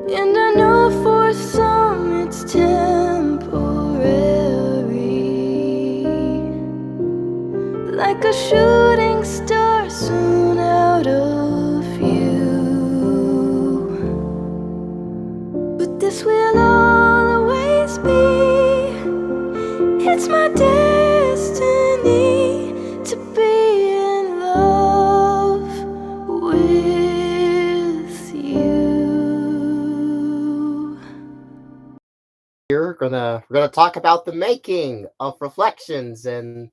And I know for some it's temporary, like a shooting star soon out of view. But this will always be, it's my destiny to be in love with you. We're gonna talk about the making of Reflections, and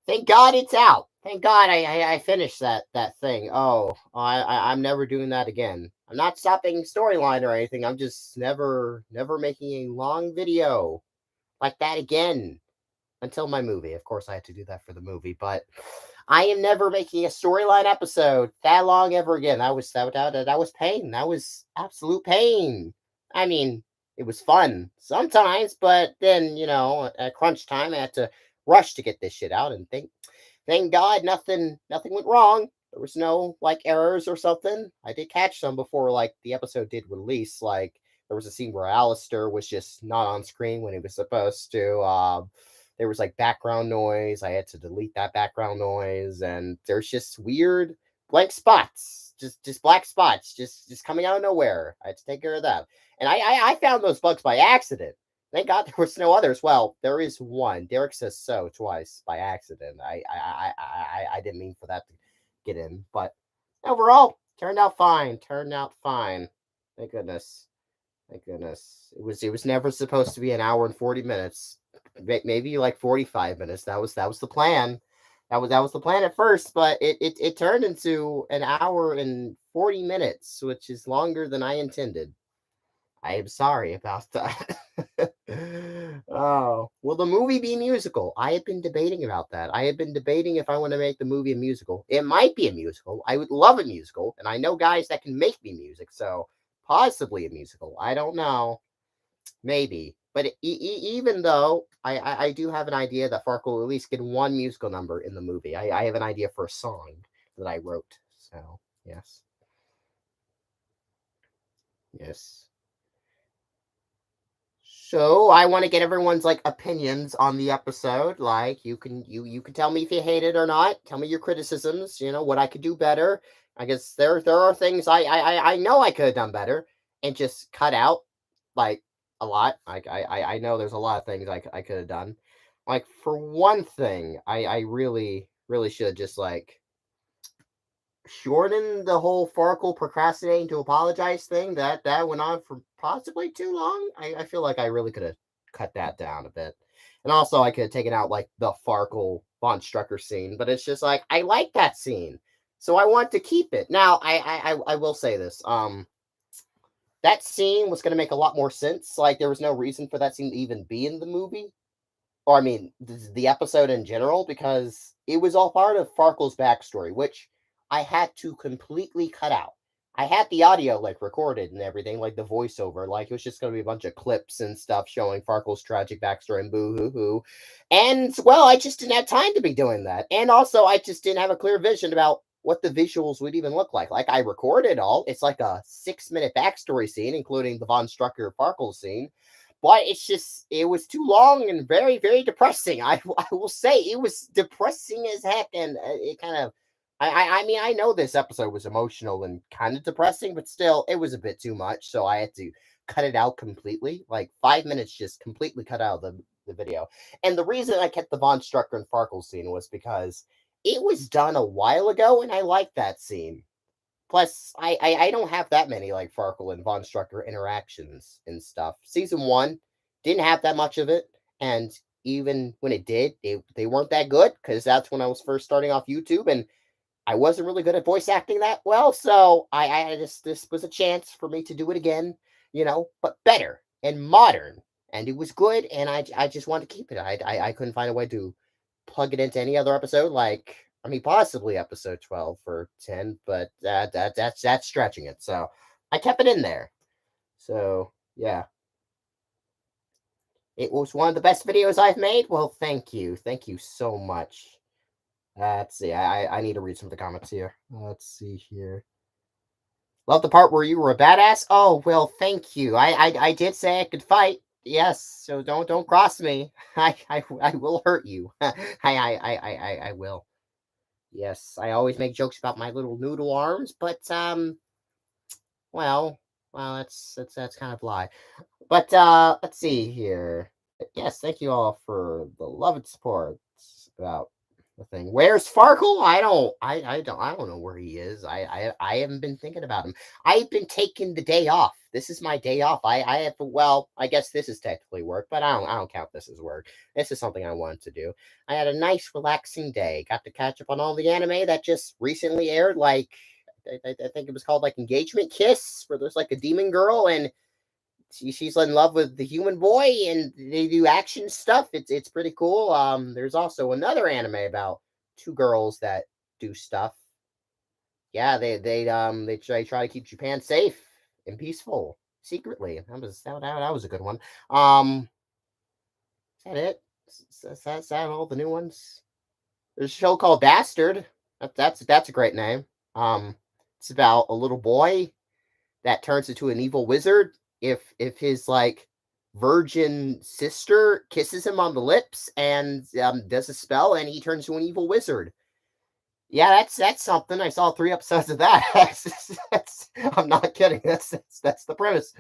thank God it's out. Thank God I finished that thing. I'm never doing that again. I'm not stopping storyline or anything. I'm just never making a long video like that again until my movie. Of course, I had to do that for the movie, but I am never making a storyline episode that long ever again. That was pain. That was absolute pain. I mean, it was fun sometimes, but then at crunch time, I had to rush to get this shit out, and thank God nothing went wrong. There was no like errors or something. I did catch some before like the episode did release. Like there was a scene where Alistair was just not on screen when he was supposed to. There was like background noise. I had to delete that background noise, and there's just weird blank spots, just black spots, just coming out of nowhere. I had to take care of that, and I found those bugs by accident. Thank God there was no others. Well, there is one. Derek says so twice by accident. I didn't mean for that to get in, but overall turned out fine. Turned out fine. Thank goodness. Thank goodness. It was never supposed to be an hour and 40 minutes. Maybe like 45 minutes. That was the plan. That was the plan at first, but it turned into an hour and 40 minutes, which is longer than I intended. I am sorry about that. Oh, will the movie be musical? I have been debating about that. I have been debating if I want to make the movie a musical. It might be a musical. I would love a musical, and I know guys that can make me music, so possibly a musical. I don't know. Maybe. But even though I do have an idea that Farkle will at least get one musical number in the movie, I have an idea for a song that I wrote. So, yes. Yes. So I want to get everyone's like opinions on the episode. Like you can tell me if you hate it or not. Tell me your criticisms. What I could do better. I guess there are things I know I could have done better and just cut out like a lot. Like I know there's a lot of things I could have done. Like for one thing, I really should just like shorten the whole Farkle procrastinating to apologize thing. That went on for possibly too long. I feel like I really could have cut that down a bit. And also I could have taken out like the Farkle Von Strucker scene, but it's just like I like that scene. So I want to keep it. Now I will say this. That scene was gonna make a lot more sense. Like there was no reason for that scene to even be in the movie. Or I mean the episode in general, because it was all part of Farkle's backstory, which I had to completely cut out. I had the audio like recorded and everything, like the voiceover, like it was just gonna be a bunch of clips and stuff showing Farkle's tragic backstory and boo hoo hoo. And well, I just didn't have time to be doing that. And also I just didn't have a clear vision about what the visuals would even look like. Like I recorded all. It's like a 6 minute backstory scene, including the Von Strucker Farkle scene, but it was too long and very depressing. I will say it was depressing as heck, and it kind of I mean I know this episode was emotional and kind of depressing, but still it was a bit too much, so I had to cut it out completely. Like 5 minutes just completely cut out of the video. And the reason I kept the Von Strucker and Farkle scene was because it was done a while ago and I liked that scene. Plus, I don't have that many like Farkle and Von Strucker interactions and stuff. Season one didn't have that much of it, and even when it did, they weren't that good because that's when I was first starting off YouTube, and I wasn't really good at voice acting that well. So I just this was a chance for me to do it again, but better and modern, and it was good, and I just wanted to keep it. I couldn't find a way to plug it into any other episode. Like I mean, possibly episode 12 or 10, but that's stretching it. So I kept it in there. So yeah, it was one of the best videos I've made. Well, thank you so much. Let's see. I need to read some of the comments here. Let's see here. Love the part where you were a badass. Oh well, thank you. I did say I could fight. Yes, so don't cross me. I will hurt you. I will. Yes, I always make jokes about my little noodle arms, but well, that's kind of lie. But let's see here. Yes, thank you all for the love and support about the thing. Where's Farkle? I don't know where he is. I haven't been thinking about him. I've been taking the day off. This is my day off. I have well, I guess this is technically work, but I don't count this as work. This is something I wanted to do. I had a nice relaxing day. Got to catch up on all the anime that just recently aired, like I think it was called like Engagement Kiss, where there's like a demon girl and she's in love with the human boy and they do action stuff. It's pretty cool. There's also another anime about two girls that do stuff. Yeah, they try to keep Japan safe and peaceful secretly. That was a good one. Is that it? Is that all the new ones? There's a show called Bastard. That's a great name. Um, it's about a little boy that turns into an evil wizard if his like virgin sister kisses him on the lips and does a spell and he turns into an evil wizard. Yeah, that's something. I saw 3 episodes of that. I'm not kidding. That's the premise.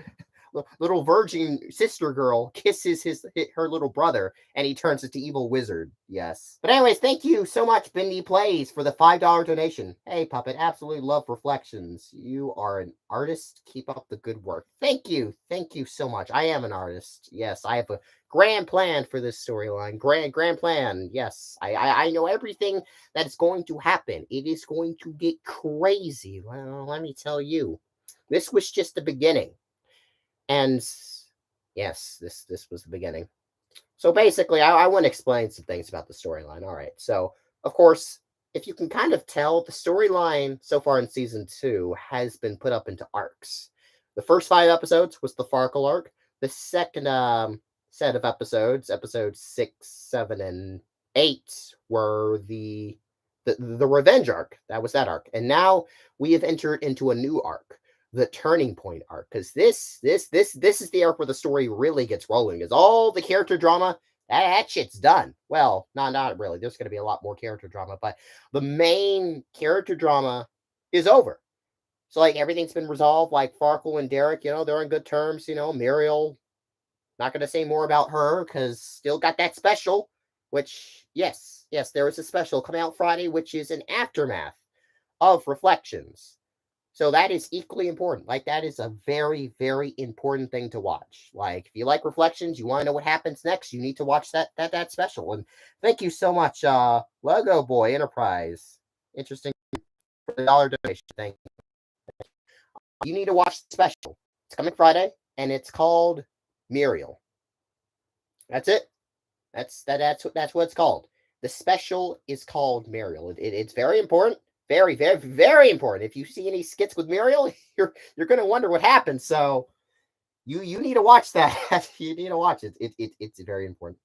Little virgin sister girl kisses her little brother, and he turns into evil wizard. Yes. But anyways, thank you so much, Bendy Plays, for the $5 donation. Hey, Puppet, absolutely love Reflections. You are an artist. Keep up the good work. Thank you so much. I am an artist. Yes, I have a grand plan for this storyline. Grand plan. Yes, I know everything that is going to happen. It is going to get crazy. Well, let me tell you, this was just the beginning. And yes, this was the beginning. So basically, I want to explain some things about the storyline. All right. So, of course, if you can kind of tell, the storyline so far in season 2 has been put up into arcs. The first 5 episodes was the Farkle arc. The second set of episodes 6, 7, and 8, were the revenge arc. That was that arc. And now we have entered into a new arc, the turning point arc, because this is the arc where the story really gets rolling, because all the character drama, that shit's done. Well, not really. There's going to be a lot more character drama, but the main character drama is over. So like everything's been resolved. Like Farkle and Derek, they're on good terms. Muriel, not going to say more about her because still got that special. Which yes, there is a special coming out Friday, which is an aftermath of Reflections. So that is equally important. Like that is a very, very important thing to watch. Like if you like Reflections, you want to know what happens next, you need to watch that special. And thank you so much, Lego Boy Enterprise. Interesting for the dollar donation. Thank you. You need to watch the special. It's coming Friday, and it's called Muriel. That's it. That's what it's called. The special is called Muriel. It's very important. Very, very, very important. If you see any skits with Muriel, you're gonna wonder what happened. So you need to watch that. You need to watch it. It's very important.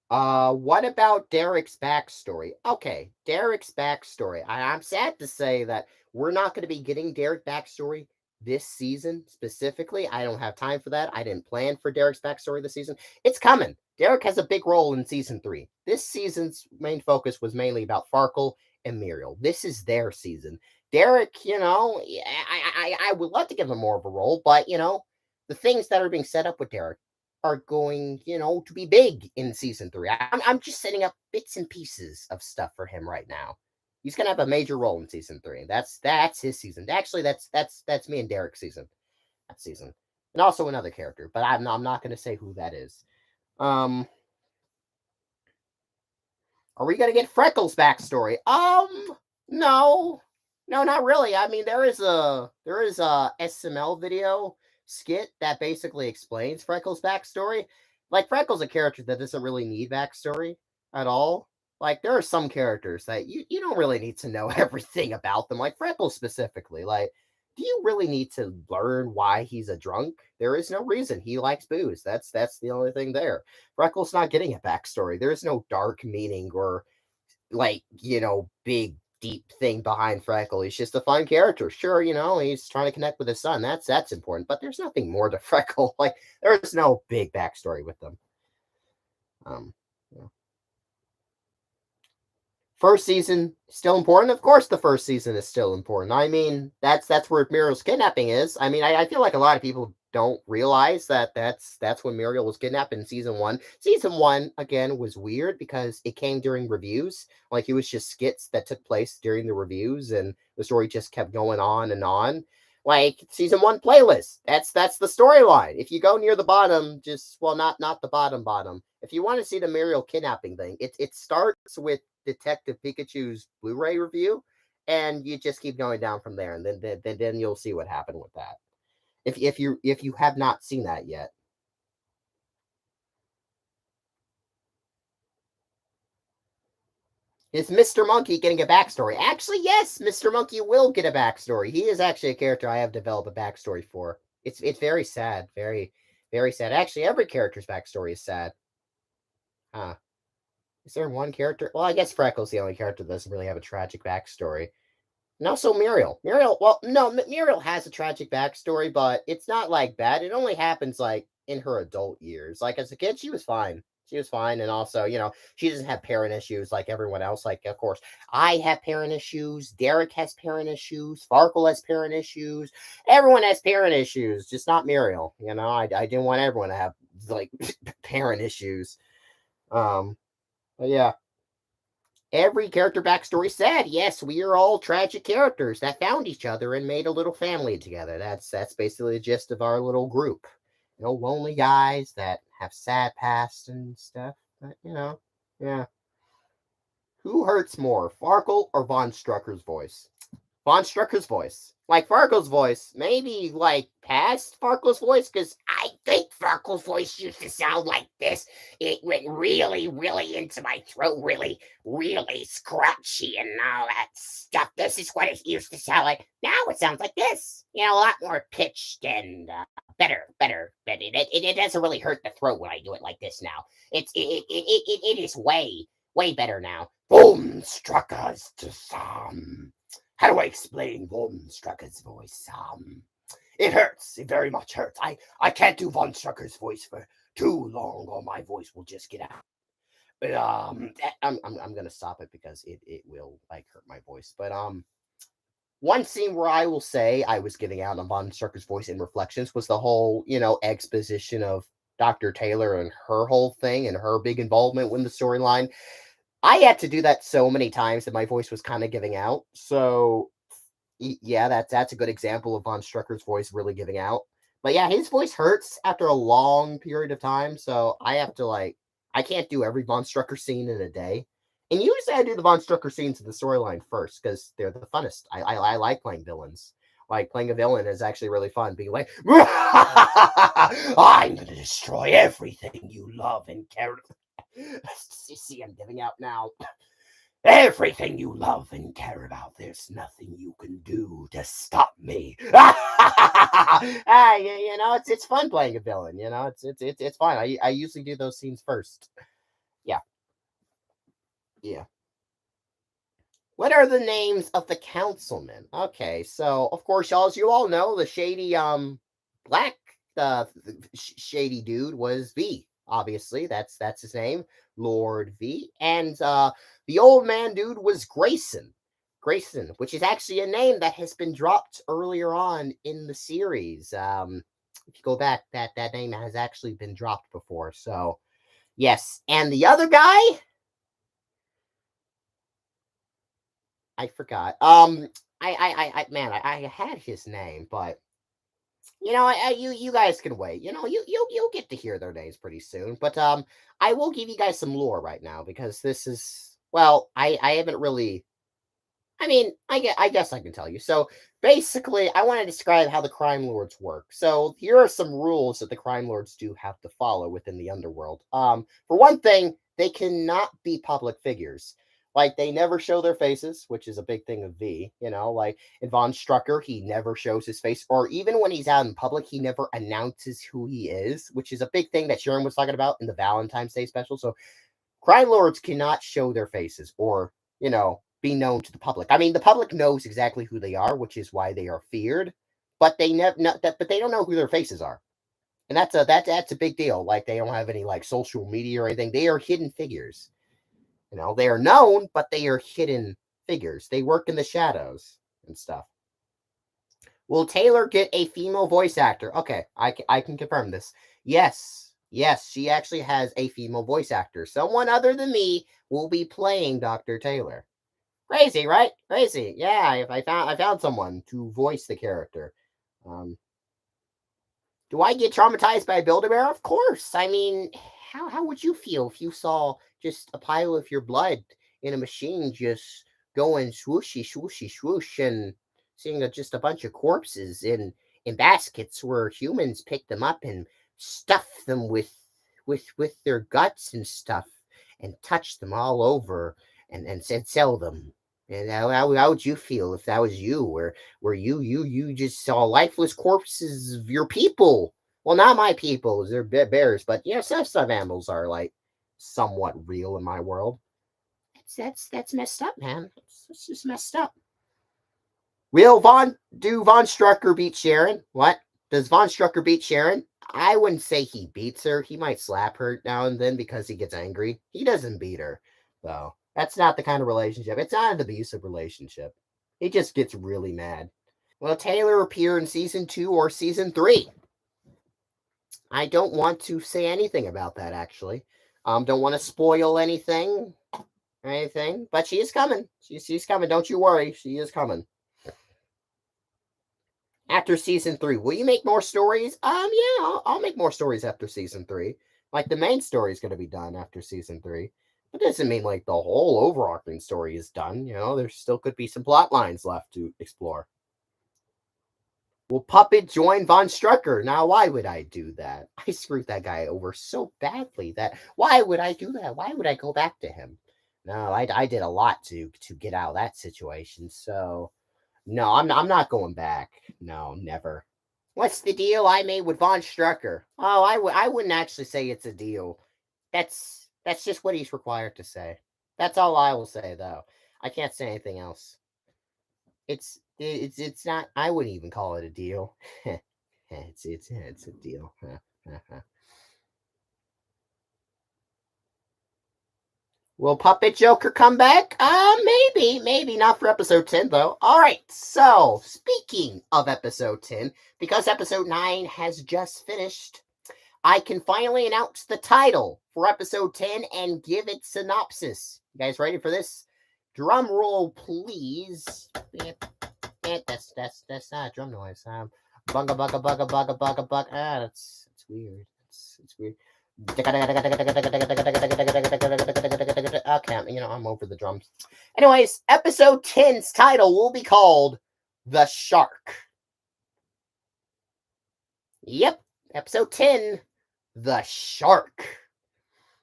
What about Derek's backstory? Okay, Derek's backstory. I'm sad to say that we're not going to be getting Derek backstory this season specifically. I don't have time for that. I didn't plan for Derek's backstory this season. It's coming. Derek has a big role in season 3. This season's main focus was mainly about Farkle and Muriel. This is their season. Derek, I would love to give him more of a role, but the things that are being set up with Derek are going, to be big in season 3. I'm just setting up bits and pieces of stuff for him right now. He's gonna have a major role in season 3. That's his season. Actually, that's me and Derek's season. That season, and also another character, but I'm not gonna say who that is. Um, are we gonna get Freckles' backstory? No, no, not really. I mean, there is a SML video skit that basically explains Freckles' backstory. Like Freckles' a character that doesn't really need backstory at all. Like there are some characters that you don't really need to know everything about them. Like Freckles specifically. Like, do you really need to learn why he's a drunk? There is no reason. He likes booze. That's the only thing there. Freckles not getting a backstory. There is no dark meaning or like big deep thing behind Freckle. He's just a fun character. Sure, he's trying to connect with his son. That's important, but there's nothing more to Freckle. Like there's no big backstory with them. Um, yeah. First season still important. Of course, the first season is still important. I mean, that's where Muriel's kidnapping is. I mean, I feel like a lot of people don't realize that that's when Muriel was kidnapped in season one. Season one again was weird because it came during reviews. Like it was just skits that took place during the reviews, and the story just kept going on and on. Like season one playlist. That's the storyline. If you go near the bottom, just well, not the bottom. If you want to see the Muriel kidnapping thing, it starts with Detective Pikachu's Blu-ray review, and you just keep going down from there, and then you'll see what happened with that. If you have not seen that yet, is Mr. Monkey getting a backstory? Actually, yes, Mr. Monkey will get a backstory. He is actually a character I have developed a backstory for. It's very sad, very sad. Actually, every character's backstory is sad. Huh? Is there one character? Well, I guess Freckles the only character that doesn't really have a tragic backstory. No, so Muriel. Well, no, Muriel has a tragic backstory, but it's not like bad. It only happens like in her adult years. Like as a kid, she was fine. She was fine. And also, she doesn't have parent issues like everyone else. Like, of course, I have parent issues. Derek has parent issues. Farkle has parent issues. Everyone has parent issues, just not Muriel. I didn't want everyone to have like parent issues. But yeah. Every character backstory said, yes, we are all tragic characters that found each other and made a little family together. That's basically the gist of our little group. Lonely guys that have sad past and stuff. But yeah. Who hurts more, Farkle or Von Strucker's voice? Von Strucker's voice. Like Farkle's voice, maybe like past Farkle's voice, because I think Farkle's voice used to sound like this. It went really, really into my throat, really, really scratchy and all that stuff. This is what it used to sound like. Now it sounds like this. A lot more pitched and better. But it doesn't really hurt the throat when I do it like this now. It is way better now. Boom, struck us to some. How do I explain Von Strucker's voice? It hurts. It very much hurts. I can't do Von Strucker's voice for too long, or my voice will just get out. But I'm gonna stop it because it will like hurt my voice. But one scene where I will say I was getting out on Von Strucker's voice in Reflections was the whole exposition of Dr. Taylor and her whole thing and her big involvement with the storyline. I had to do that so many times that my voice was kind of giving out. So yeah, that's a good example of Von Strucker's voice really giving out. But yeah, his voice hurts after a long period of time. So I have to I can't do every Von Strucker scene in a day. And usually I do the Von Strucker scenes in the storyline first because they're the funnest. I like playing villains. Like playing a villain is actually really fun. Being like, I'm gonna destroy everything you love and care. See, I'm giving out now. Everything you love and care about, there's nothing you can do to stop me. It's fun playing a villain. It's fun. I usually do those scenes first. Yeah, yeah. What are the names of the councilmen? Okay, so of course, as you all know, the shady black shady dude was V. Obviously, that's his name, Lord V. And the old man dude was Grayson. Grayson, which is actually a name that has been dropped earlier on in the series. If you go back, that name has actually been dropped before. So yes, and the other guy, I forgot. Man, I had his name, but you guys can wait. You'll get to hear their names pretty soon. But I will give you guys some lore right now because this is well, I haven't really. I mean, I guess I can tell you. So basically, I want to describe how the crime lords work. So here are some rules that the crime lords do have to follow within the underworld. For one thing, they cannot be public figures. Like they never show their faces, which is a big thing of V. Like in Von Strucker, he never shows his face, or even when he's out in public, he never announces who he is, which is a big thing that Sharon was talking about in the Valentine's Day special. So crime lords cannot show their faces, or be known to the public. I mean, the public knows exactly who they are, which is why they are feared, but they never but they don't know who their faces are. And that's a big deal. Like they don't have any like social media or anything. They are hidden figures. They are known, but they are hidden figures. They work in the shadows and stuff. Will Taylor get a female voice actor? Okay, I can confirm this. Yes, yes, she actually has a female voice actor. Someone other than me will be playing Dr. Taylor. Crazy, right? Crazy. Yeah, if I found someone to voice the character. Um, do I get traumatized by a Build-A-Bear? Of course. I mean, how would you feel if you saw just a pile of your blood in a machine just going swooshy, swooshy, swoosh, and seeing just a bunch of corpses in baskets where humans pick them up and stuff them with their guts and stuff and touch them all over and sell them. And how would you feel if that was you, where you just saw lifeless corpses of your people? Well, not my people, they're bears, but some animals are like somewhat real in my world. That's messed up, man. It's just messed up. Will Von Strucker beat Sharon? What? Does Von Strucker beat Sharon? I wouldn't say he beats her. He might slap her now and then because he gets angry. He doesn't beat her, though. That's not the kind of relationship. It's not an abusive relationship. He just gets really mad. Will Taylor appear in season 2 or season 3? I don't want to say anything about that actually. Don't want to spoil anything, but she is coming. She's coming. Don't you worry. She is coming. After season 3, will you make more stories? Yeah, I'll make more stories after season 3. Like the main story is going to be done after season 3. But doesn't mean like the whole overarching story is done. There still could be some plot lines left to explore. Will Puppet join Von Strucker? Now, why would I do that? I screwed that guy over so badly that why would I do that? Why would I go back to him? No, I did a lot to get out of that situation. So no, I'm not going back. No, never. What's the deal I made with Von Strucker? Oh, I wouldn't actually say it's a deal. That's just what he's required to say. That's all I will say though. I can't say anything else. It's not. I wouldn't even call it a deal. It's a deal. Will Puppet Joker come back? Maybe not for episode 10 though. All right. So speaking of episode 10, because episode 9 has just finished, I can finally announce the title for episode 10 and give it synopsis. You guys ready for this? Drum roll, please. That's not a drum noise. Bunga bunga bunga bunga bunga bunga. That's weird. It's weird. Okay, I'm over the drums. Anyways, episode 10's title will be called The Shark. Yep, episode 10, The Shark.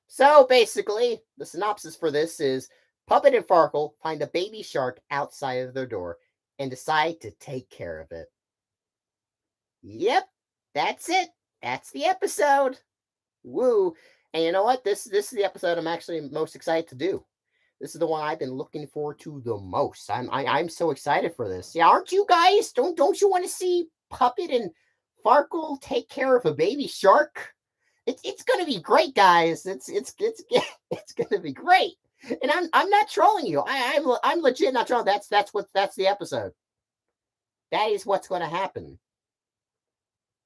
So basically, the synopsis for this is Puppet and Farkle find a baby shark outside of their door and decide to take care of it. Yep, that's it. That's the episode. Woo. And you know what? This is the episode I'm actually most excited to do. This is the one I've been looking forward to the most. I'm so excited for this. Yeah, aren't you guys? Don't you want to see Puppet and Farkle take care of a baby shark? It's gonna be great, guys. It's gonna be great. And I'm not trolling you. I'm legit not trolling. That's the episode. That is what's gonna happen.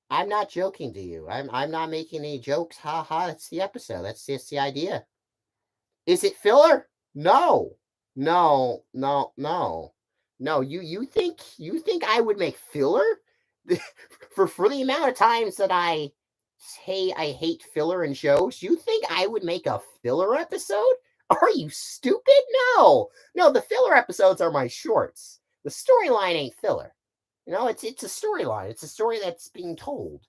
I'm not joking to you. I'm not making any jokes. Ha ha. That's the episode. That's just the idea. Is it filler? No. No. No. No. No. You think I would make filler? For the amount of times that I say I hate filler in shows, you think I would make a filler episode? Are you stupid? No. No, the filler episodes are my shorts. The storyline ain't filler. It's a storyline. It's a story that's being told.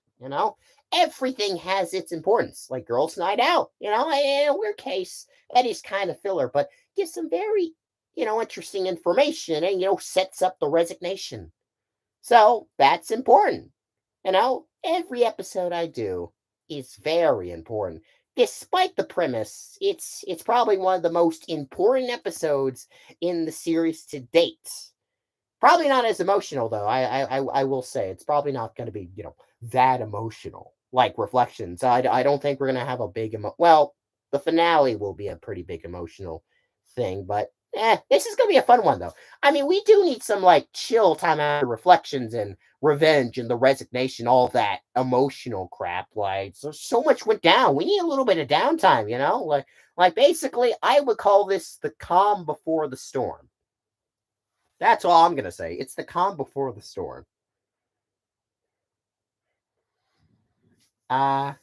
Everything has its importance. Like Girls' Night Out. In a weird case, that is kind of filler, but gives some very, interesting information and sets up the resignation. So that's important. Every episode I do is very important. despite the premise, it's probably one of the most important episodes in the series to date. Probably not as emotional though. I will say it's probably not going to be that emotional like Reflections. I don't think we're going to have a big well, the finale will be a pretty big emotional thing, but this is going to be a fun one though. I mean, we do need some like chill time after Reflections and Revenge and the Resignation, all that emotional crap. Like so much went down. We need a little bit of downtime, like basically, I would call this the calm before the storm. That's all I'm gonna say. It's the calm before the storm. Yeah,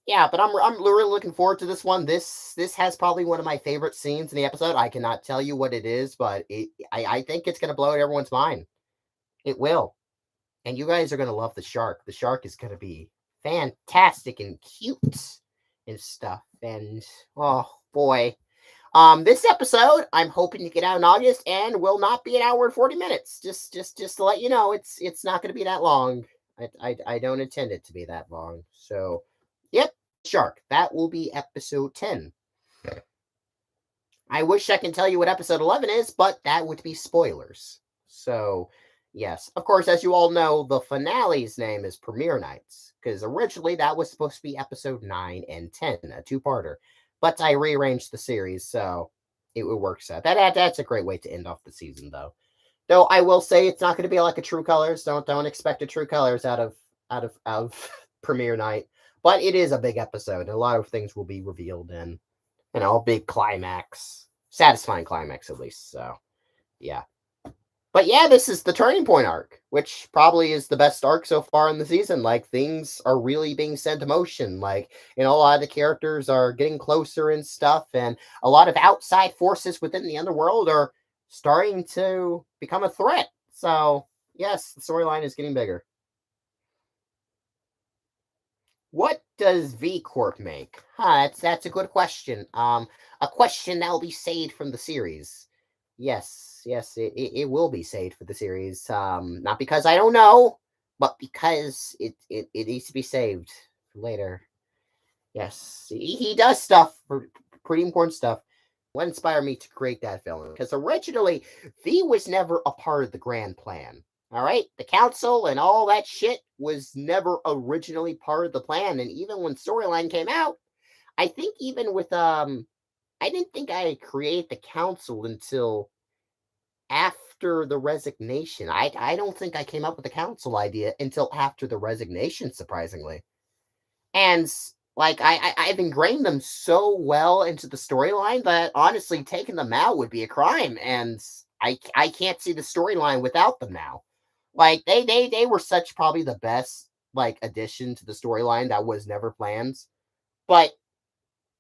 yeah. But I'm really looking forward to this one. This has probably one of my favorite scenes in the episode. I cannot tell you what it is, but I think it's gonna blow everyone's mind. It will, and you guys are gonna love the shark. The shark is gonna be fantastic and cute and stuff. And oh boy, this episode, I'm hoping to get out in August and will not be an hour and 40 minutes. Just to let you know, it's not going to be that long. I don't intend it to be that long. So, yep, Shark. That will be episode 10. I wish I can tell you what episode 11 is, but that would be spoilers. So, yes, of course, as you all know, the finale's name is Premiere Nights because originally that was supposed to be episode 9 and 10, a two-parter. But I rearranged the series, so it works out. That's a great way to end off the season, though. Though I will say it's not going to be like a True Colors. Don't expect a True Colors out of Premiere Night. But it is a big episode, and a lot of things will be revealed in a big climax, satisfying climax at least. So yeah. But yeah, this is the turning point arc, which probably is the best arc so far in the season. Like things are really being sent to motion. Like, a lot of the characters are getting closer and stuff, and a lot of outside forces within the underworld are starting to become a threat. So yes, the storyline is getting bigger. What does V Corp make? That's a good question. A question that will be saved from the series. Yes, it will be saved for the series. Not because I don't know, but because it needs to be saved for later. Yes, he does stuff for pretty important stuff. What inspired me to create that film? Because originally, V was never a part of the grand plan. All right, the council and all that shit was never originally part of the plan. And even when storyline came out, I think even with I didn't think I created the council until after the resignation. I don't think I came up with the council idea until after the resignation, surprisingly. And like I've ingrained them so well into the storyline that honestly taking them out would be a crime, and I can't see the storyline without them now. Like they were such probably the best like addition to the storyline that was never planned, but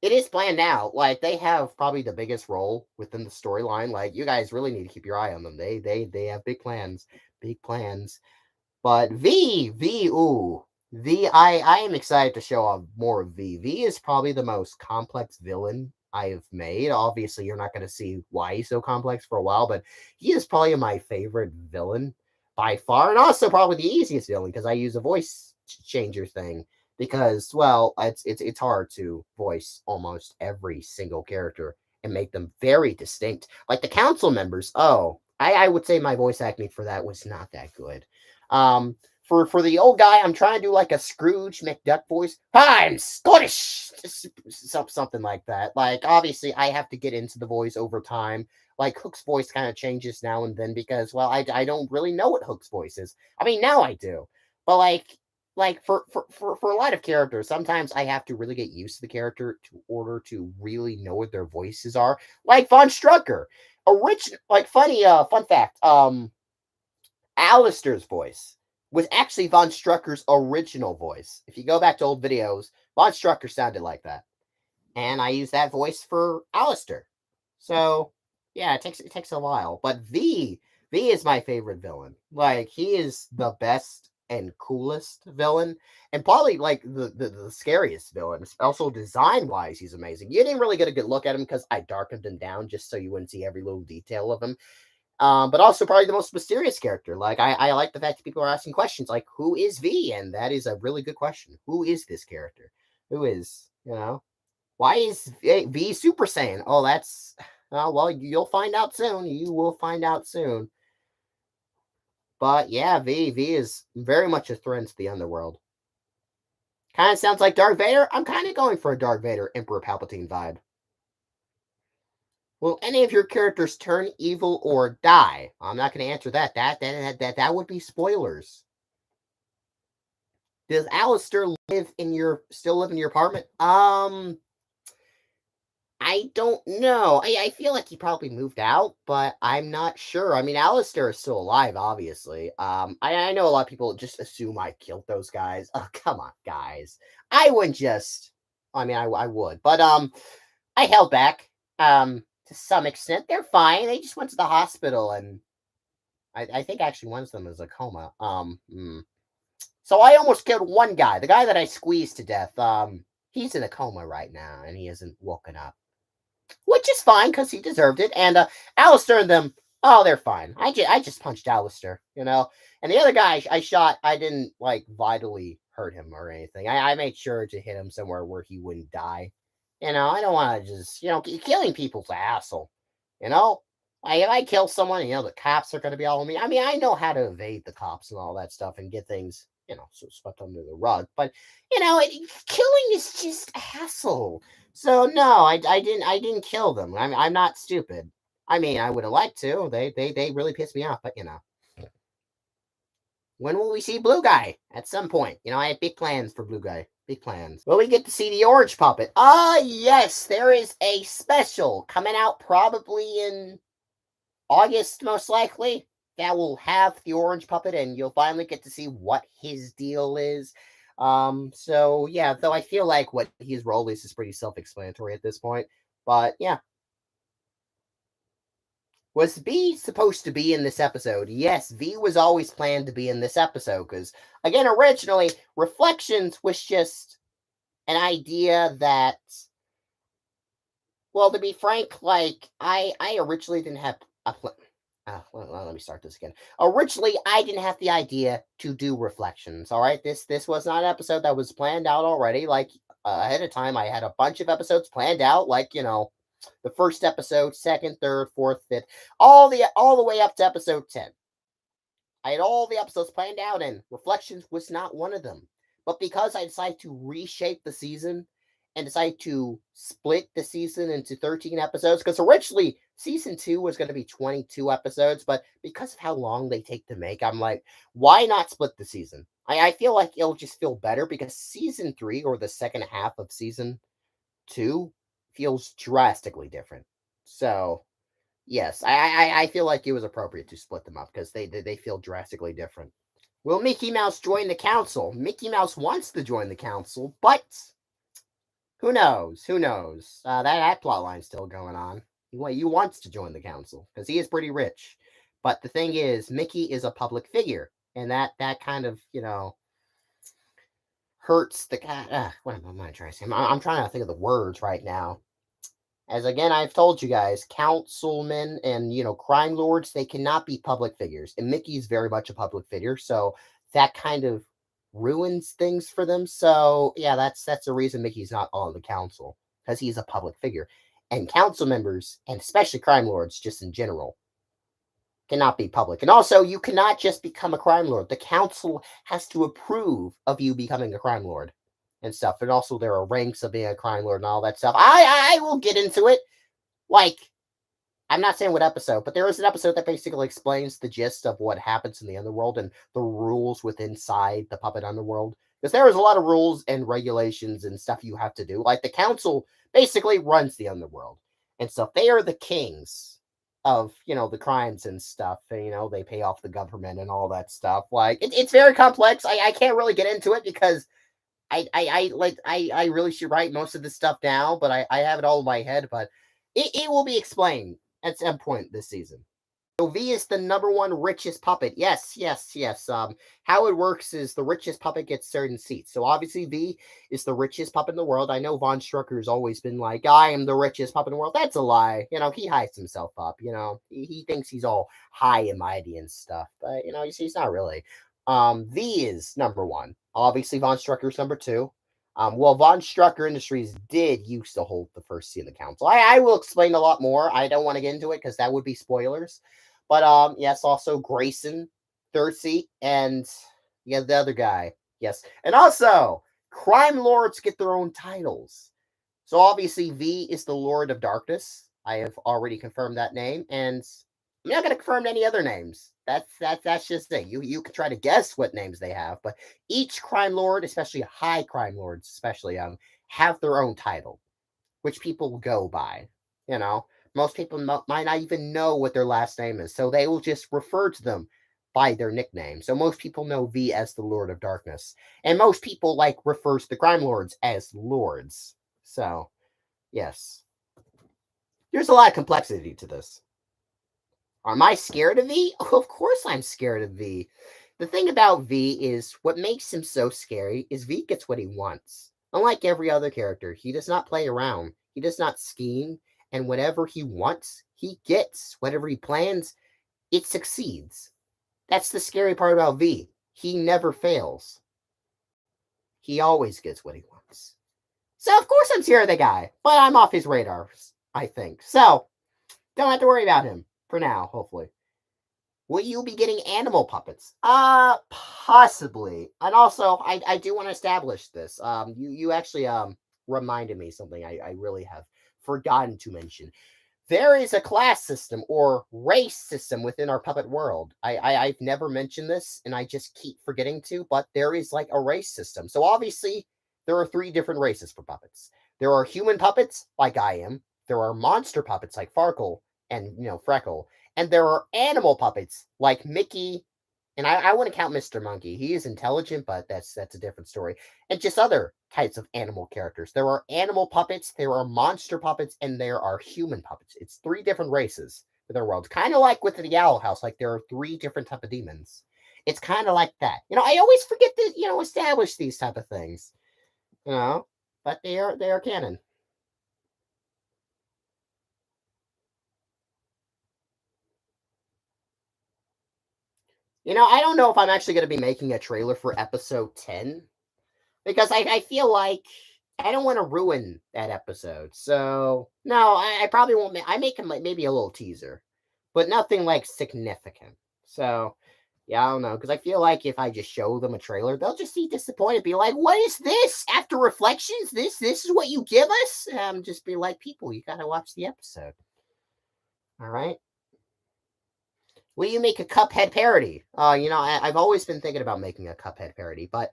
it is planned now. Like they have probably the biggest role within the storyline. Like you guys really need to keep your eye on them. They have big plans. But ooh, I am excited to show off more of V. V is probably the most complex villain I have made. Obviously, you're not going to see why he's so complex for a while, but he is probably my favorite villain by far, and also probably the easiest villain because I use a voice changer thing. Because well, it's hard to voice almost every single character and make them very distinct. Like the council members, oh, I would say my voice acting for that was not that good. Um, for the old guy, I'm trying to do like a Scrooge McDuck voice. Hi, I'm Scottish, something like that. Like obviously, I have to get into the voice over time. Like Hook's voice kind of changes now and then because well, I don't really know what Hook's voice is. I mean, now I do, but like for a lot of characters, sometimes I have to really get used to the character to order to really know what their voices are. Like Von Strucker, original like funny fun fact. Alistair's voice was actually Von Strucker's original voice. If you go back to old videos, Von Strucker sounded like that. And I use that voice for Alistair. So yeah, it takes a while. But V is my favorite villain. Like he is the best and coolest villain, and probably like the scariest villain. Also design wise, he's amazing. You didn't really get a good look at him because I darkened him down just so you wouldn't see every little detail of him. But also probably the most mysterious character. Like I like the fact that people are asking questions like, "Who is V?" And that is a really good question. Who is this character? Who is You know, why is V Super Saiyan? Oh, that's well, you'll find out soon. You will find out soon. But yeah, V is very much a threat to the underworld. Kind of sounds like Darth Vader. I'm kind of going for a Darth Vader Emperor Palpatine vibe. Will any of your characters turn evil or die? I'm not going to answer that. That would be spoilers. Does Alistair still live in your apartment? I don't know. I feel like he probably moved out, but I'm not sure. I mean, Alistair is still alive, obviously. I know a lot of people just assume I killed those guys. Oh, come on, guys. I wouldn't just. I mean, I would, but I held back. To some extent, they're fine. They just went to the hospital, and I think actually one of them is a coma. So I almost killed one guy, the guy that I squeezed to death. He's in a coma right now, and he hasn't woken up, which is fine because he deserved it. And Alistair and them, oh, they're fine. I just punched Alistair, And the other guy I shot, I didn't like vitally hurt him or anything. I made sure to hit him somewhere where he wouldn't die. I don't want to just killing people's asshole. You know, if I kill someone, the cops are going to be all on me. I mean, I know how to evade the cops and all that stuff and get things so swept under the rug. But killing is just a hassle. So no, I didn't kill them. I'm not stupid. I mean, I would have liked to. They really pissed me off, but when will we see Blue Guy? At some point. I have big plans for Blue Guy. Big plans. Will we get to see the orange puppet? Yes, there is a special coming out probably in August, most likely. That will have the orange puppet, and you'll finally get to see what his deal is. So yeah, though I feel like what his role is pretty self-explanatory at this point. But yeah. Was V supposed to be in this episode? Yes, V was always planned to be in this episode because, again, originally, Reflections was just an idea that, well, to be frank, like, I originally didn't have a plan. Let me start this again. Originally, I didn't have the idea to do Reflections. All right, this was not an episode that was planned out already. Like ahead of time, I had a bunch of episodes planned out. Like the first episode, second, third, fourth, fifth, all the way up to episode 10. I had all the episodes planned out, and Reflections was not one of them. But because I decided to reshape the season and decide to split the season into 13 episodes, because originally season 2 was going to be 22 episodes, but because of how long they take to make, I'm like, why not split the season? I feel like it'll just feel better because season 3 or the second half of season 2 feels drastically different. So yes, I feel like it was appropriate to split them up because they feel drastically different. Will Mickey Mouse join the council? Mickey Mouse wants to join the council, but who knows? Who knows? That plot line's still going on. He wants to join the council because he is pretty rich. But the thing is, Mickey is a public figure, and that kind of hurts the guy. What am I trying to say? I'm trying to think of the words right now. As again, I've told you guys, councilmen and crime lords, they cannot be public figures. And Mickey's very much a public figure, so that kind of ruins things for them. So yeah, that's the reason Mickey's not on the council, because he's a public figure. And council members, and especially crime lords, just in general, cannot be public. And also, you cannot just become a crime lord. The council has to approve of you becoming a crime lord and stuff. And also, there are ranks of being a crime lord and all that stuff. I will get into it. Like, I'm not saying what episode, but there is an episode that basically explains the gist of what happens in the underworld and the rules within inside the puppet underworld. Because there is a lot of rules and regulations and stuff you have to do. Like the council basically runs the underworld and stuff. They are the kings of the crimes and stuff. And, they pay off the government and all that stuff. Like it's very complex. I can't really get into it because I really should write most of this stuff down, but I have it all in my head. But it will be explained at some point this season. So V is the number one richest puppet. Yes, yes, yes. How it works is the richest puppet gets certain seats. So obviously V is the richest puppet in the world. I know Von Strucker's always been like, I am the richest puppet in the world. That's a lie. He hypes himself up. He thinks he's all high and mighty and stuff, but he's not really. V is number one. Obviously Von Strucker's number two. Well, Von Strucker Industries did used to hold the first seat in the council. I will explain a lot more. I don't want to get into it because that would be spoilers. But yes, also Grayson, third seat, and yeah, the other guy. Yes, and also crime lords get their own titles. So obviously V is the Lord of Darkness. I have already confirmed that name, and I'm not going to confirm any other names. That's just it. You can try to guess what names they have, but each crime lord, especially high crime lords, especially have their own title, which people go by. You know, most people might not even know what their last name is, so they will just refer to them by their nickname. So most people know V as the Lord of Darkness, and most people like refers to the crime lords as lords. So yes, there's a lot of complexity to this. Am I scared of V? Of course I'm scared of V. The thing about V is what makes him so scary is V gets what he wants. Unlike every other character, he does not play around. He does not scheme, and whatever he wants, he gets. Whatever he plans, it succeeds. That's the scary part about V. He never fails. He always gets what he wants. So of course I'm scared of the guy, but I'm off his radar, I think. So don't have to worry about him for now, hopefully. Will you be getting animal puppets? Possibly. And also, I do want to establish this. You actually reminded me something I really have forgotten to mention. There is a class system or race system within our puppet world. I've never mentioned this, and I just keep forgetting to. But there is like a race system. So obviously, there are three different races for puppets. There are human puppets, like I am. There are monster puppets, like Farkle and Freckle, and there are animal puppets like Mickey, and I wouldn't count Mr. Monkey. He is intelligent, but that's a different story. And just other types of animal characters. There are animal puppets, there are monster puppets, and there are human puppets. It's three different races in their world. Kind of like with the Owl House, like there are three different type of demons. It's kind of like that. I always forget to establish these type of things. You know, but they are canon. I don't know if I'm actually going to be making a trailer for episode 10 because I feel like I don't want to ruin that episode. So, no, I probably won't. I make him like maybe a little teaser, but nothing like significant. So, yeah, I don't know because I feel like if I just show them a trailer, they'll just be disappointed, be like, "What is this?" After reflections, this is what you give us? Just be like, people, you gotta watch the episode. All right. Will you make a Cuphead parody? I've always been thinking about making a Cuphead parody, but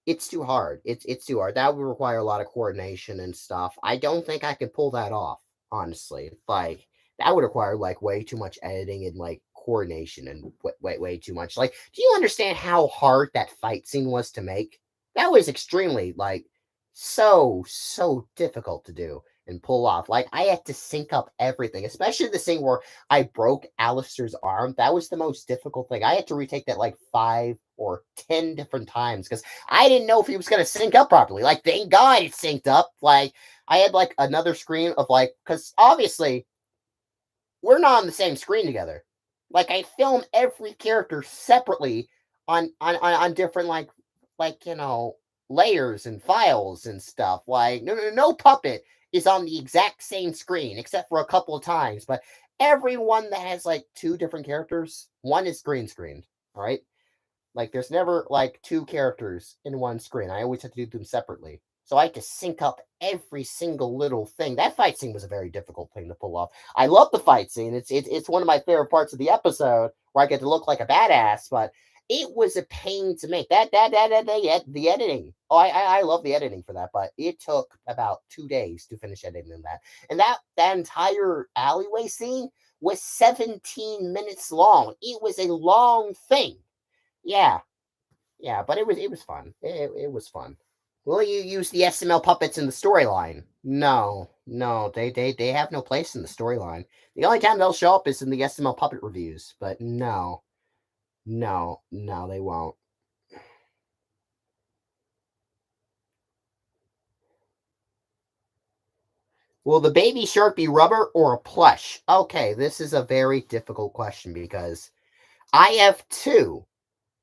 it's too hard. It's too hard. That would require a lot of coordination and stuff. I don't think I could pull that off, honestly. Like that would require like way too much editing and like coordination and way too much. Like, do you understand how hard that fight scene was to make? That was extremely like so difficult to do and pull off. Like I had to sync up everything, especially the scene where I broke Alistair's arm. That was the most difficult thing. I had to retake that like 5 or 10 different times because I didn't know if he was going to sync up properly. Like, thank God it synced up. Like, I had like another screen of like, because obviously we're not on the same screen together. Like, I film every character separately on different like layers and files and stuff. Like, no puppet is on the exact same screen except for a couple of times. But everyone that has like two different characters, one is green screened. All right. Like there's never like two characters in one screen. I always have to do them separately. So I had to sync up every single little thing. That fight scene was a very difficult thing to pull off. I love the fight scene. It's one of my favorite parts of the episode where I get to look like a badass, but it was a pain to make. The editing. Oh, I love the editing for that, but it took about 2 days to finish editing that. And that entire alleyway scene was 17 minutes long. It was a long thing. Yeah, yeah, but it was fun. It was fun. Will you use the SML puppets in the storyline? No, no, they have no place in the storyline. The only time they'll show up is in the SML puppet reviews. But no, no, they won't. Will the baby shark be rubber or a plush? Okay, this is a very difficult question because I have two.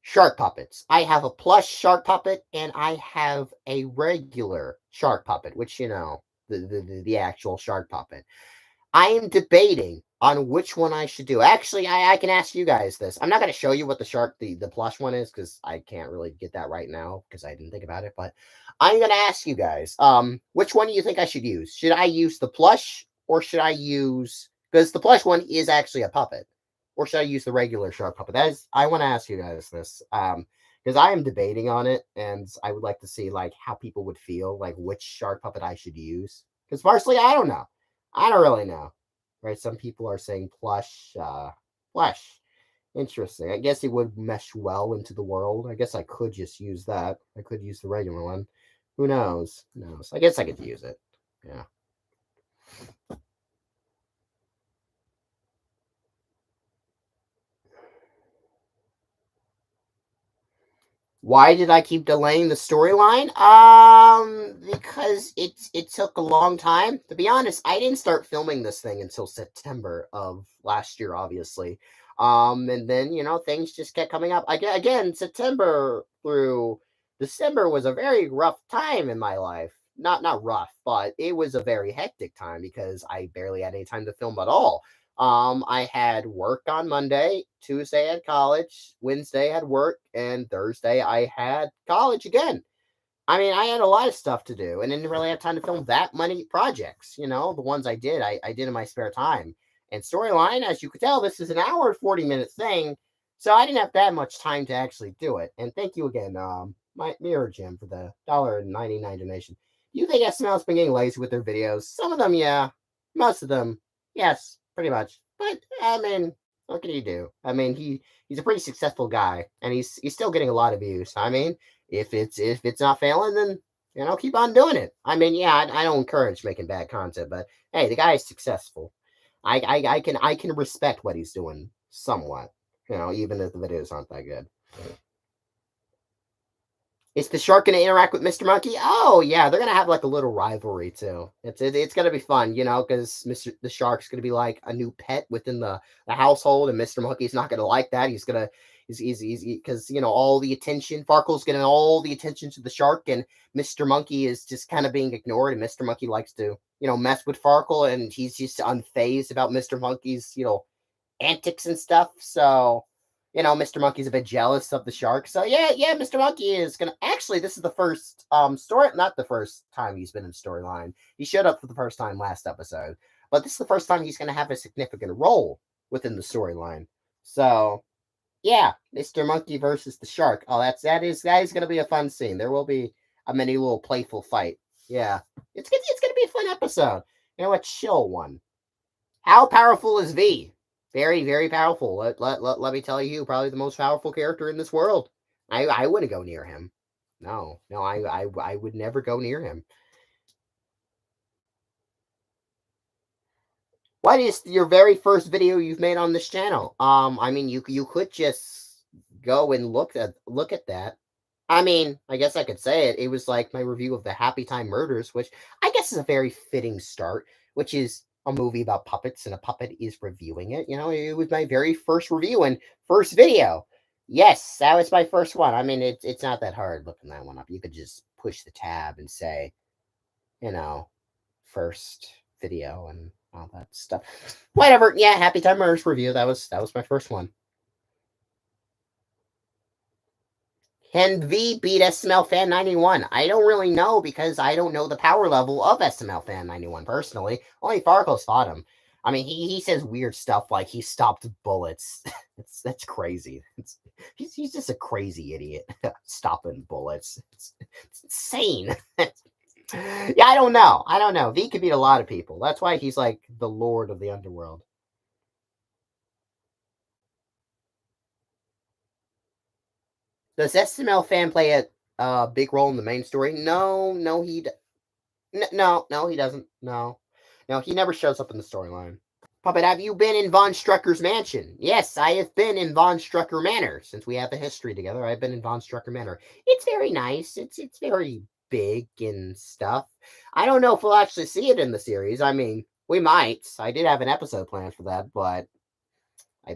Shark puppets. I have a plush shark puppet and I have a regular shark puppet, which the actual shark puppet. I am debating on which one I should do. Actually, I can ask you guys this. I'm not going to show you what the plush one is because I can't really get that right now because I didn't think about it. But I'm going to ask you guys, which one do you think I should use? Should I use the plush or should I use because the plush one is actually a puppet, or should I use the regular shark puppet? That is, I want to ask you guys this. Because I am debating on it, and I would like to see like how people would feel, like which shark puppet I should use. Because personally, I don't know. I don't really know. Right? Some people are saying plush, plush. Interesting. I guess it would mesh well into the world. I guess I could just use that. I could use the regular one. Who knows? Who knows? I guess I could use it. Yeah. Why did I keep delaying the storyline? Because it took a long time. To be honest, I didn't start filming this thing until September of last year, obviously. And then things just kept coming up. Again, September through December was a very rough time in my life. Not rough, but it was a very hectic time because I barely had any time to film at all. I had work on Monday, Tuesday I had college, Wednesday I had work, and Thursday I had college again. I mean, I had a lot of stuff to do and didn't really have time to film that many projects. The ones I did, I did in my spare time. And storyline, as you could tell, this is an hour and 40-minute thing. So I didn't have that much time to actually do it. And thank you again, my Mirror Jim, for the $1.99 donation. You think SML's been getting lazy with their videos? Some of them, yeah. Most of them, yes, pretty much. But I mean, what can you do? I mean, he's a pretty successful guy, and he's still getting a lot of views. I mean, if it's not failing, then keep on doing it. I mean, yeah, I don't encourage making bad content, but hey, the guy is successful. I can respect what he's doing somewhat. Even if the videos aren't that good. Is the shark going to interact with Mr. Monkey? Oh yeah, they're going to have like a little rivalry too. It's going to be fun, because Mr. the shark's going to be like a new pet within the household, and Mr. Monkey's not going to like that. He's because all the attention. Farkle's getting all the attention to the shark, and Mr. Monkey is just kind of being ignored. And Mr. Monkey likes to mess with Farkle, and he's just unfazed about Mr. Monkey's antics and stuff. So, Mr. Monkey's a bit jealous of the shark. So yeah, Mr. Monkey is gonna actually this is the first story, not the first time he's been in storyline. He showed up for the first time last episode, but this is the first time he's gonna have a significant role within the storyline. So yeah, Mr. Monkey versus the shark. Oh, that is gonna be a fun scene. There will be a mini little playful fight. Yeah. It's gonna be a fun episode. A chill one. How powerful is V? Very, very powerful. Let me tell you, probably the most powerful character in this world. I wouldn't go near him. No, no, I would never go near him. What is your very first video you've made on this channel? I mean, you could just go and look at that. I mean, I guess I could say it. It was like my review of the Happy Time Murders, which I guess is a very fitting start, which is a movie about puppets and a puppet is reviewing it. It was my very first review and first video. Yes, that was my first one. I mean, it's not that hard looking that one up. You could just push the tab and say, you know, first video and all that stuff. Whatever. Yeah, Happy Time Murders review. That was my first one. Can V beat SML Fan 91? I don't really know because I don't know the power level of SML Fan 91 personally. Only Farkle's fought him. I mean, he says weird stuff like he stopped bullets. That's crazy. He's just a crazy idiot stopping bullets. It's insane. Yeah, I don't know. I don't know. V could beat a lot of people. That's why he's like the lord of the underworld. Does SML Fan play a big role in the main story? No, no, no, he doesn't. No, no, he never shows up in the storyline. Puppet, have you been in Von Strucker's mansion? Yes, I have been in Von Strucker Manor. Since we have a history together, I've been in Von Strucker Manor. It's very nice. It's very big and stuff. I don't know if we'll actually see it in the series. I mean, we might. I did have an episode planned for that, but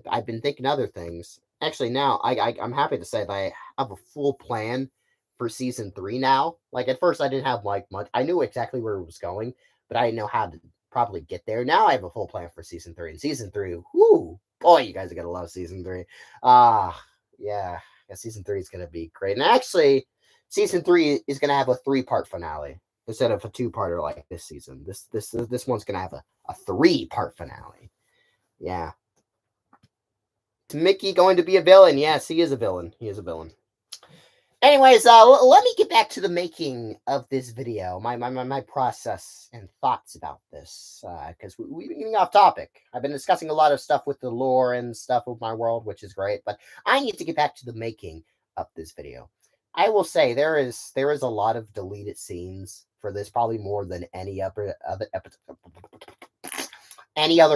I've been thinking other things. actually now I'm happy to say that I have a full plan for season 3 now. Like at first I didn't have like much. I knew exactly where it was going, but I didn't know how to probably get there. Now I have a full plan for season 3. And season 3, whoo, boy, you guys are gonna love season 3. Yeah, yeah, season 3 is gonna be great. And actually, season 3 is gonna have a 3-part finale instead of a 2-parter like this season. This one's gonna have a 3-part finale. Yeah. Is Mickey going to be a villain? Yes, he is a villain. He is a villain. Anyways, let me get back to the making of this video, my process and thoughts about this, because we've been getting off topic. I've been discussing a lot of stuff with the lore and stuff of my world, which is great, but I need to get back to the making of this video. I will say there is a lot of deleted scenes for this, probably more than any other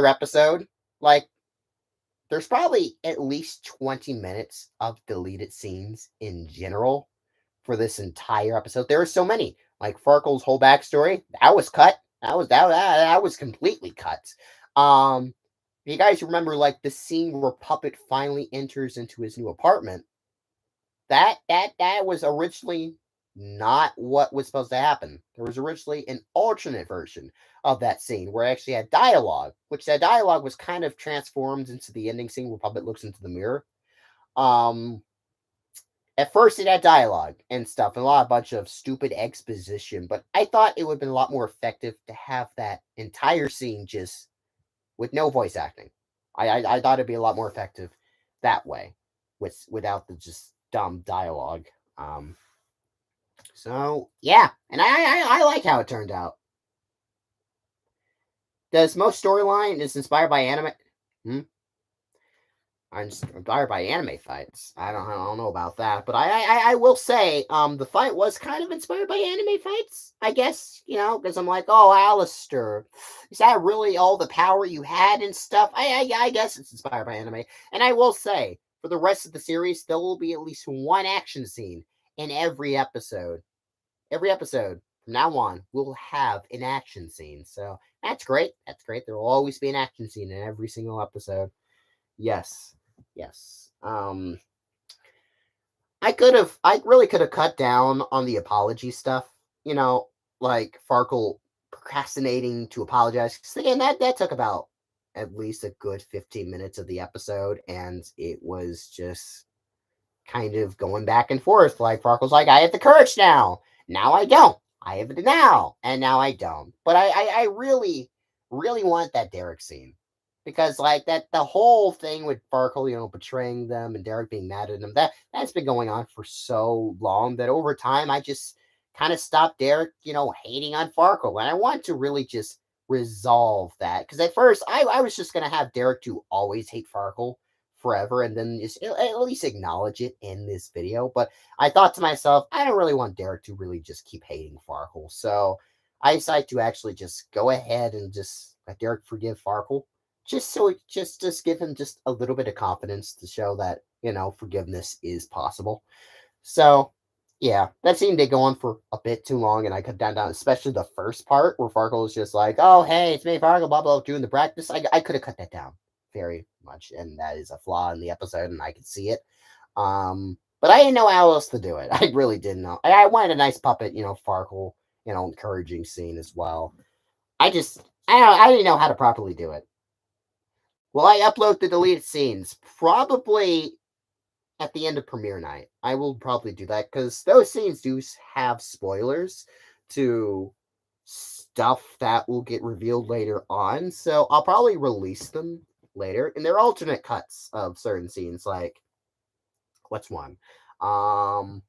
episode. Like there's probably at least 20 minutes of deleted scenes in general for this entire episode. There are so many. Like Farkle's whole backstory, that was cut. That was completely cut. Um, you guys remember like the scene where Puppet finally enters into his new apartment? That was originally not what was supposed to happen. There was originally an alternate version of that scene where it actually had dialogue, which that dialogue was kind of transformed into the ending scene where Puppet looks into the mirror. Um, at first it had dialogue and stuff and a bunch of stupid exposition, but I thought it would have been a lot more effective to have that entire scene just with no voice acting. I thought it'd be a lot more effective that way, without the just dumb dialogue. So yeah, and I like how it turned out. Does most storyline is inspired by anime? Hmm? I'm inspired by anime fights. I don't know about that, but I will say the fight was kind of inspired by anime fights. I guess because I'm like, oh, Alistair, is that really all the power you had and stuff? I guess it's inspired by anime, and I will say for the rest of the series there will be at least one action scene in every episode. Every episode from now on will have an action scene, so that's great. That's great. There will always be an action scene in every single episode. Yes. Yes. I really could have cut down on the apology stuff, you know, like Farkle procrastinating to apologize. 'Cause again, that took about at least a good 15 minutes of the episode, and it was just kind of going back and forth. Like Farkle's like, I have the courage now. Now I don't. I have it now, and now I don't. But I really, really want that Derek scene because like that the whole thing with Farkle, betraying them and Derek being mad at him, that's been going on for so long that over time I just kind of stopped Derek, hating on Farkle, and I want to really just resolve that because at first I was just gonna have Derek to always hate Farkle forever and then just at least acknowledge it in this video. But I thought to myself, I don't really want Derek to really just keep hating Farkle. So I decided to actually just go ahead and just let Derek forgive Farkle. Just give him just a little bit of confidence to show that, forgiveness is possible. So yeah, that scene did go on for a bit too long, and I cut down, especially the first part where Farkle was just like, "Oh, hey, it's me, Farkle," blah blah, doing the practice. I could have cut that down very much, and that is a flaw in the episode, and I could see it. But I didn't know how else to do it. I really didn't know. I wanted a nice puppet, Farkle, encouraging scene as well. I didn't know how to properly do it. Will I upload the deleted scenes? Probably at the end of premiere night. I will probably do that because those scenes do have spoilers to stuff that will get revealed later on. So I'll probably release them later. And they're alternate cuts of certain scenes. Like, what's one? Um,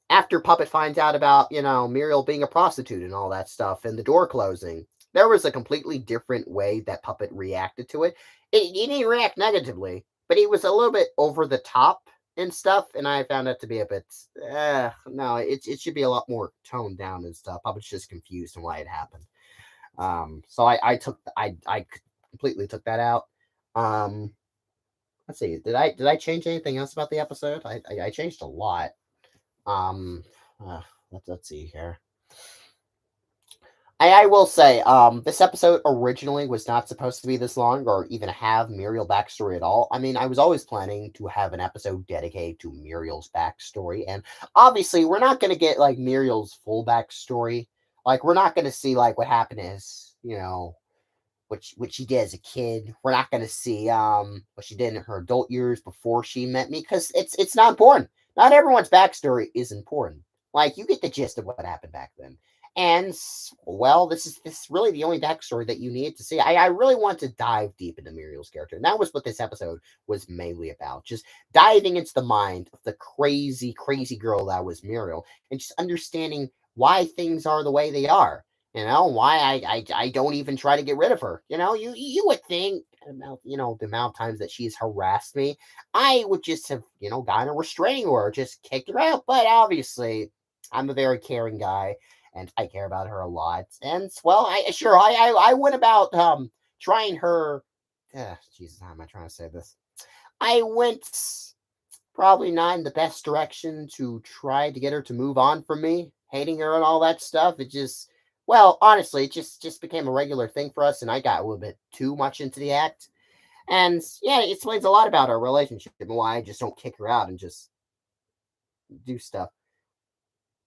After Puppet finds out about, Muriel being a prostitute and all that stuff and the door closing, there was a completely different way that Puppet reacted to it. He didn't react negatively, but he was a little bit over the top and stuff, and I found it to be a bit, no, it should be a lot more toned down and stuff. Puppet's just confused on why it happened. So I completely took that out. Um, let's see, did I change anything else about the episode? I changed a lot. Um, let's see here. I will say, this episode originally was not supposed to be this long or even have Muriel backstory at all. I mean, I was always planning to have an episode dedicated to Muriel's backstory, and obviously, we're not going to get like Muriel's full backstory. Like, we're not going to see like what happened is, what she did as a kid. We're not going to see what she did in her adult years before she met me because it's not important. Not everyone's backstory is important. Like you get the gist of what happened back then. And well, this is really the only backstory that you need to see. I really want to dive deep into Muriel's character. And that was what this episode was mainly about. Just diving into the mind of the crazy, crazy girl that was Muriel and just understanding why things are the way they are. Why I don't even try to get rid of her. You would think the amount of times that she's harassed me, I would just have gotten a restraining order, just kicked her out. But obviously, I'm a very caring guy, and I care about her a lot. And well, I went about trying her. Jesus, how am I trying to say this? I went probably not in the best direction to try to get her to move on from me, hating her and all that stuff. It just, well, honestly, it just became a regular thing for us, and I got a little bit too much into the act. And yeah, it explains a lot about our relationship and why I just don't kick her out and just do stuff.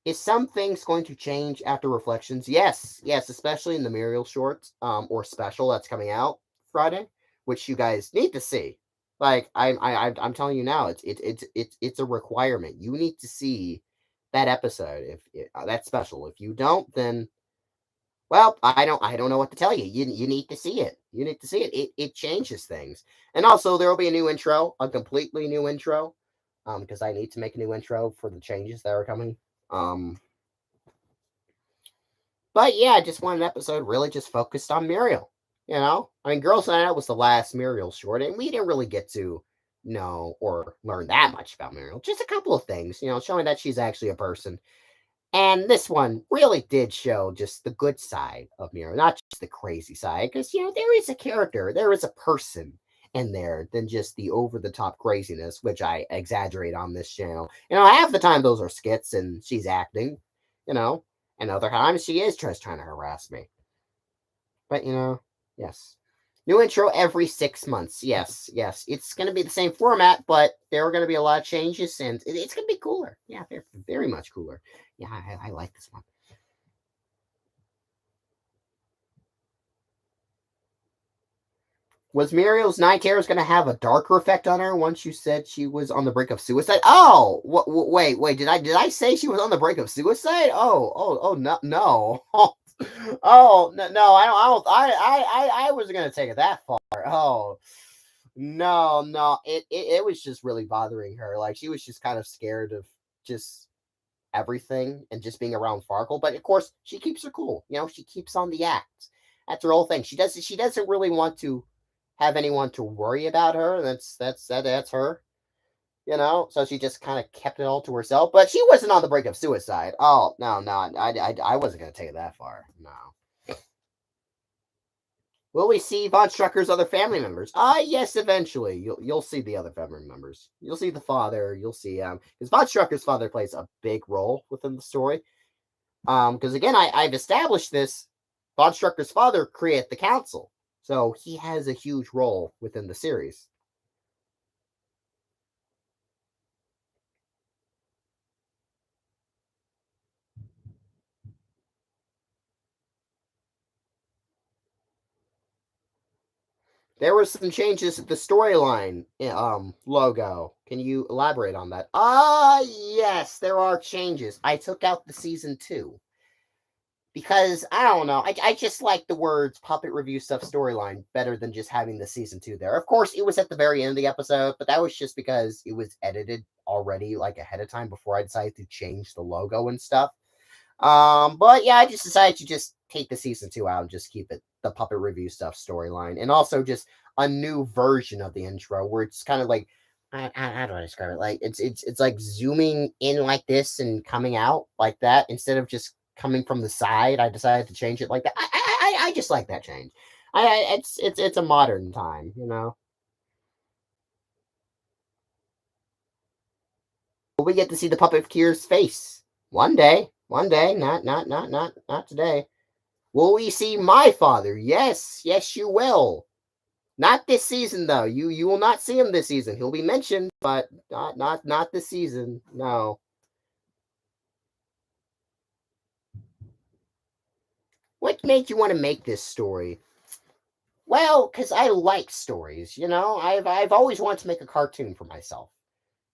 Is some things going to change after reflections? Yes, yes, especially in the Muriel short or special that's coming out Friday, which you guys need to see. Like I'm telling you now, it's a requirement. You need to see that episode if that special. If you don't, then well, I don't know what to tell you. You need to see it. You need to see it. It changes things. And also there will be a new intro, a completely new intro. Because I need to make a new intro for the changes that are coming. But yeah, I just want an episode really just focused on Muriel. I mean, Girls Night Out was the last Muriel short, and we didn't really get to know or learn that much about Muriel. Just a couple of things, showing that she's actually a person. And this one really did show just the good side of Muriel, not just the crazy side, because there is a character, there is a person in there than just the over the top craziness, which I exaggerate on this channel. Half the time those are skits and she's acting, you know, and other times she is just trying to harass me. But yes. New intro every 6 months. Yes, yes. It's going to be the same format, but there are going to be a lot of changes, and it's going to be cooler. Yeah, very, very much cooler. Yeah, I like this one. Was Muriel's night terrors going to have a darker effect on her once you said she was on the brink of suicide? Oh, wait. Did I say she was on the brink of suicide? Oh, no, no. Oh, no, no. I wasn't going to take it that far. Oh, no, no. It was just really bothering her. Like she was just kind of scared of just everything and just being around Farkle. But of course, she keeps her cool. She keeps on the act. That's her whole thing. She doesn't really want to have anyone to worry about her. That's her. So she just kind of kept it all to herself. But she wasn't on the brink of suicide. Oh no, no, I wasn't gonna take it that far. No. Will we see Von Strucker's other family members? Yes, eventually. You'll see the other family members. You'll see the father. You'll see because Von Strucker's father plays a big role within the story. Because again, I've established this. Von Strucker's father created the council, so he has a huge role within the series. There were some changes to the storyline logo. Can you elaborate on that? Yes, there are changes. I took out the season 2 because I don't know. I just like the words puppet review stuff storyline better than just having the season 2 there. Of course, it was at the very end of the episode, but that was just because it was edited already like ahead of time before I decided to change the logo and stuff. But yeah, I just decided to just take the season 2 out and just keep it the puppet review stuff storyline, and also just a new version of the intro where it's kind of like how do I describe it? Like it's like zooming in like this and coming out like that instead of just coming from the side. I decided to change it like that. I just like that change. It's a modern time. But we get to see the puppeteer's face one day, not today. Will we see my father? Yes, yes, you will. Not this season though. You will not see him this season. He'll be mentioned, but not this season. No. What made you want to make this story? Well, because I like stories. I've always wanted to make a cartoon for myself.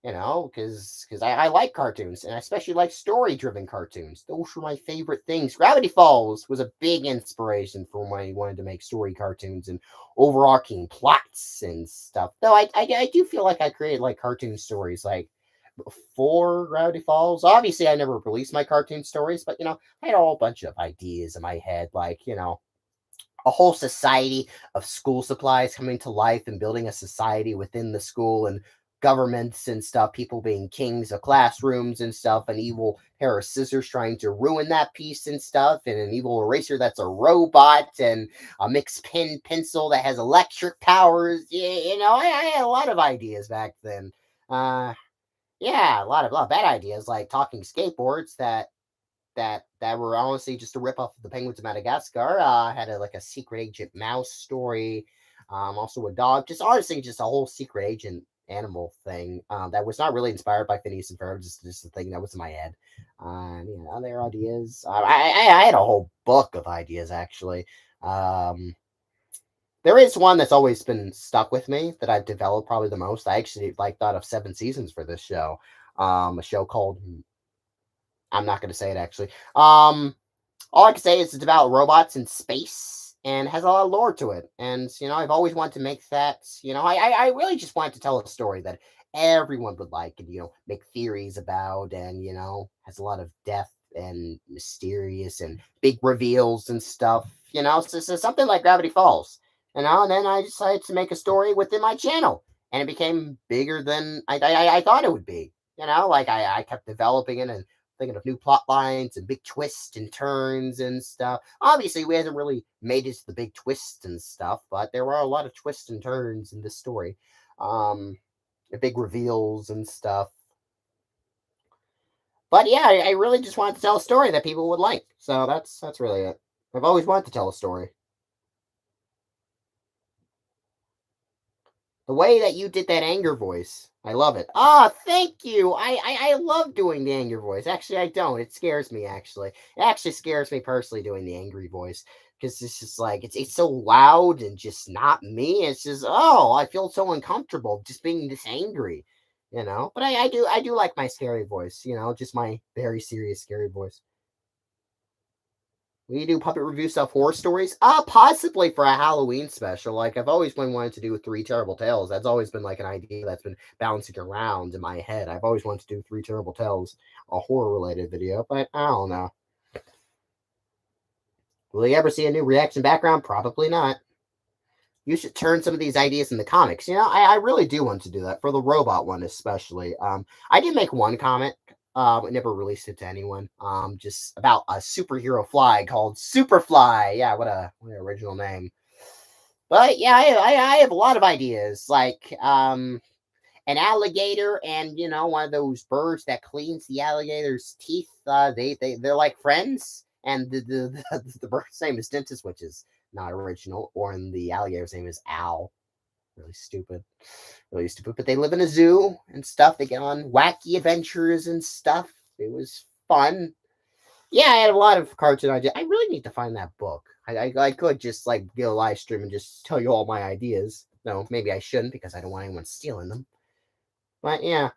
Because I like cartoons, and I especially like story driven cartoons. Those were my favorite things. Gravity Falls was a big inspiration for when I wanted to make story cartoons and overarching plots and stuff. Though I do feel like I created like cartoon stories like before Gravity Falls. Obviously, I never released my cartoon stories, but I had a whole bunch of ideas in my head, like a whole society of school supplies coming to life and building a society within the school and governments and stuff, people being kings of classrooms and stuff, an evil pair of scissors trying to ruin that piece and stuff, and an evil eraser that's a robot, and a mixed pen pencil that has electric powers. I had a lot of ideas back then. Uh, yeah, a lot of bad ideas like talking skateboards that were honestly just a rip off of the Penguins of Madagascar. Had like a secret agent mouse story, also a dog. Just honestly, just a whole secret agent animal thing that was not really inspired by Phineas and Ferb. Just a thing that was in my head. Other ideas. I had a whole book of ideas actually. Um, there is one that's always been stuck with me that I've developed probably the most. I actually like thought of 7 seasons for this show. A show called I'm not going to say it actually. All I can say is it's about robots in space and has a lot of lore to it. And I've always wanted to make that. I really just wanted to tell a story that everyone would like and make theories about, and has a lot of depth and mysterious and big reveals and stuff. So something like Gravity Falls. And then I decided to make a story within my channel, and it became bigger than I thought it would be. Like I kept developing it and thinking of new plot lines and big twists and turns and stuff. Obviously, we hasn't really made it to the big twists and stuff, but there were a lot of twists and turns in this story. Um, the big reveals and stuff. But yeah, I really just wanted to tell a story that people would like. So that's really it. I've always wanted to tell a story. The way that you did that anger voice, I love it. Ah, thank you. I love doing the anger voice. Actually, I don't. It scares me. Actually, it actually scares me personally doing the angry voice because it's just like it's so loud and just not me. It's just I feel so uncomfortable just being this angry. But I do like my scary voice. Just my very serious scary voice. We do puppet review stuff, horror stories. Possibly for a Halloween special. Like I've always been wanting to do Three Terrible Tales. That's always been like an idea that's been bouncing around in my head. I've always wanted to do Three Terrible Tales, a horror related video, but I don't know. Will you ever see a new reaction background? Probably not. You should turn some of these ideas into comics. I really do want to do that for the robot one, especially. I did make one comic. I never released it to anyone. Just about a superhero fly called Superfly. Yeah, what an original name. But yeah, I have a lot of ideas, like an alligator and one of those birds that cleans the alligator's teeth. They're like friends, and the bird's name is Dentist, which is not original, or in the alligator's name is Al. Really stupid, really stupid. But they live in a zoo and stuff. They get on wacky adventures and stuff. It was fun. Yeah, I had a lot of cartoon ideas. I really need to find that book. I could just like get a live stream and just tell you all my ideas. No, maybe I shouldn't because I don't want anyone stealing them. But yeah,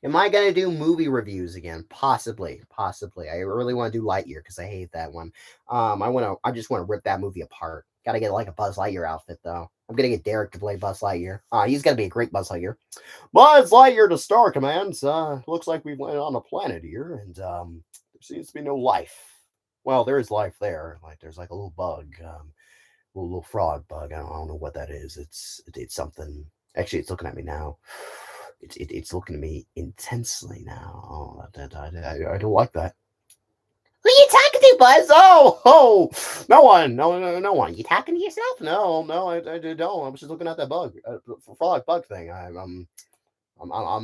am I gonna do movie reviews again? Possibly, possibly. I really want to do Lightyear because I hate that one. I just want to rip that movie apart. Got to get like a Buzz Lightyear outfit though. I'm gonna get Derek to play Buzz Lightyear. He's gonna be a great Buzz Lightyear. Buzz Lightyear to Star Commands. Looks like we've landed on a planet here, and there seems to be no life. Well, there is life there. Like there's like a little bug, little frog bug. I don't know what that is. It's something. Actually, it's looking at me now. It's looking at me intensely now. Oh, I don't like that. Who you talking to, Buzz? No one, no one. You talking to yourself? No, no, I don't. I was just looking at that bug, frog bug thing. I'm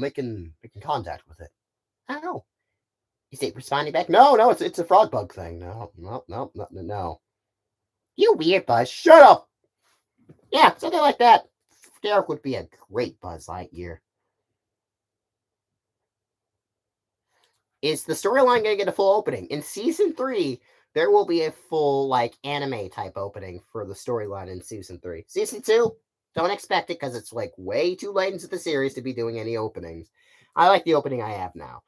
making contact with it. I don't know. Is it responding back? No, no, it's a frog bug thing. No, no, no, no, no. You weird Buzz. Shut up. Yeah, something like that. Derek would be a great Buzz Lightyear. Is the storyline going to get a full opening? In season 3, there will be a full, like, anime type opening for the storyline in season 3. Season 2, don't expect it because it's, like, way too late into the series to be doing any openings. I like the opening I have now.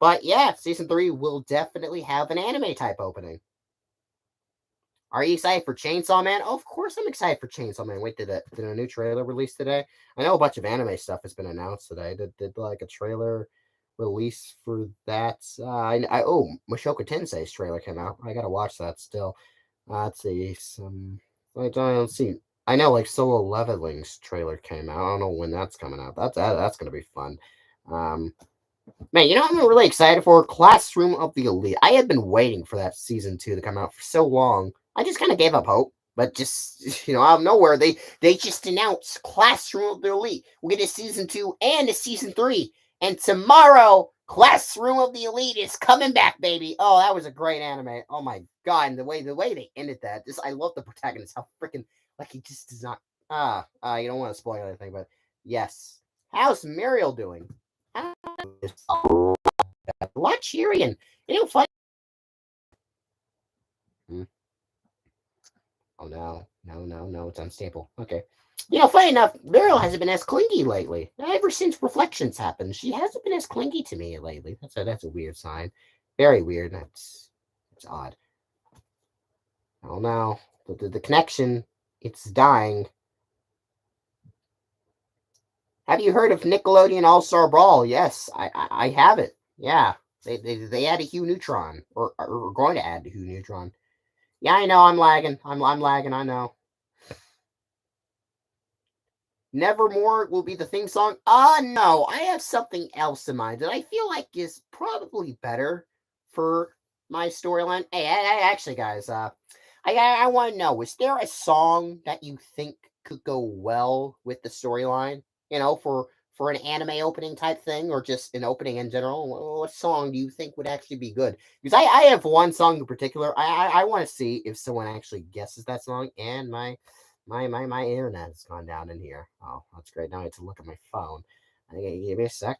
But yeah, season 3 will definitely have an anime type opening. Are you excited for Chainsaw Man? Oh, of course I'm excited for Chainsaw Man. Wait, did a new trailer release today? I know a bunch of anime stuff has been announced today. Did like a trailer release for that? Oh, Mushoku Tensei's trailer came out. I gotta watch that still. Let's see some. I don't see. I know like Solo Leveling's trailer came out. I don't know when that's coming out. That's gonna be fun. Um, Man, you know I'm really excited for Classroom of the Elite. I have been waiting for that season 2 to come out for so long. I just kind of gave up hope, but just out of nowhere, they just announced Classroom of the Elite. We get a season 2 and a season 3, and tomorrow Classroom of the Elite is coming back, baby. Oh, that was a great anime. Oh my god, and the way they ended that, just I love the protagonist. How freaking like he just does not you don't want to spoil anything, but yes. How's Muriel doing? A lot cheering. Fun. Hmm. Oh no, no, no, no! It's unstable. Okay. Funny enough, Meryl hasn't been as clingy lately. Ever since Reflections happened, she hasn't been as clingy to me lately. That's a weird sign. Very weird. That's odd. Oh no, the connection, it's dying. Have you heard of Nickelodeon All Star Brawl? Yes, I have it. Yeah, they add a Hugh Neutron, or going to add a Hugh Neutron. Yeah, I know I'm lagging. I'm lagging. I know. Nevermore will be the theme song. No, I have something else in mind that I feel like is probably better for my storyline. Hey, actually, guys, I want to know: is there a song that you think could go well with the storyline? For an anime opening type thing, or just an opening in general. What song do you think would actually be good? Because I have one song in particular. I want to see if someone actually guesses that song, and my internet has gone down in here. Oh, that's great. Now I have to look at my phone. Give me a sec.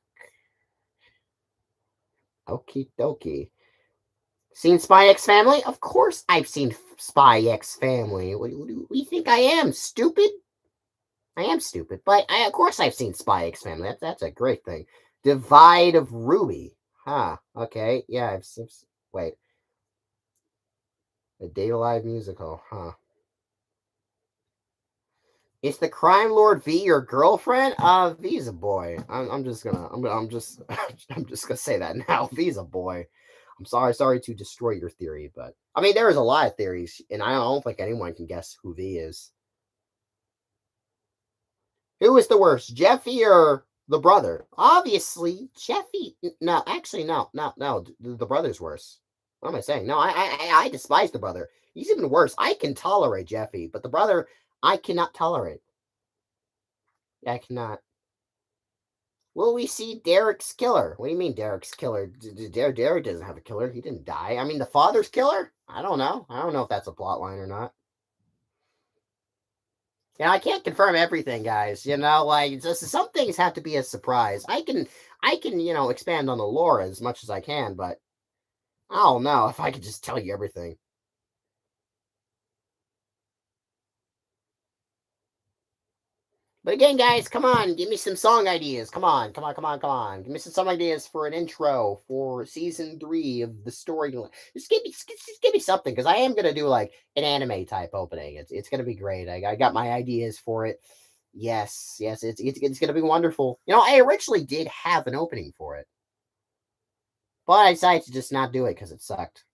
Okie dokie. Seen Spy X Family? Of course I've seen Spy X Family. What do you think I am? Stupid? I am stupid, but of course I've seen Spy X Family. That's a great thing. Divide of Ruby. Huh. Okay. Yeah. Wait. A Date Alive musical. Huh. Is the crime lord V your girlfriend? V's a boy. I'm just gonna I'm just I'm just gonna say that now. V's a boy. I'm sorry to destroy your theory, but I mean there is a lot of theories, and I don't think anyone can guess who V is. Who is the worst, Jeffy or the brother? Obviously, Jeffy. No, actually, no, no, no. The brother's worse. What am I saying? No, I despise the brother. He's even worse. I can tolerate Jeffy, but the brother I cannot tolerate. I cannot. Will we see Derek's killer? What do you mean Derek's killer? Derek doesn't have a killer. He didn't die. I mean, the father's killer? I don't know. I don't know if that's a plot line or not. I can't confirm everything, guys. Like some things have to be a surprise. I can, expand on the lore as much as I can, but I don't know if I could just tell you everything. But again, guys, come on, give me some song ideas. Come on, come on, come on, come on. Give me some song ideas for an intro for season 3 of the storyline. Just give me something, because I am gonna do like an anime type opening. It's gonna be great. I got my ideas for it. Yes, yes, it's gonna be wonderful. I originally did have an opening for it, but I decided to just not do it because it sucked.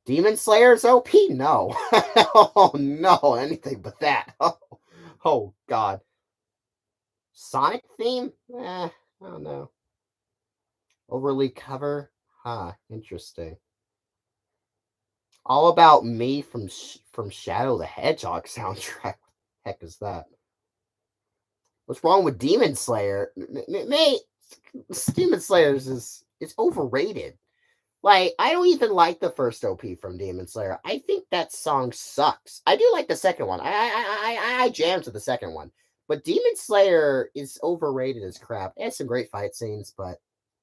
Demon Slayer's OP? No. Oh no, anything but that. Oh god. Sonic theme? I don't know. Overly cover? Huh, interesting. All About Me from Shadow the Hedgehog soundtrack. Heck is that? What's wrong with Demon Slayer? Mate, Demon Slayer is it's overrated. Like, I don't even like the first OP from Demon Slayer. I think that song sucks. I do like the second one. I jammed to the second one. But Demon Slayer is overrated as crap. It has some great fight scenes, but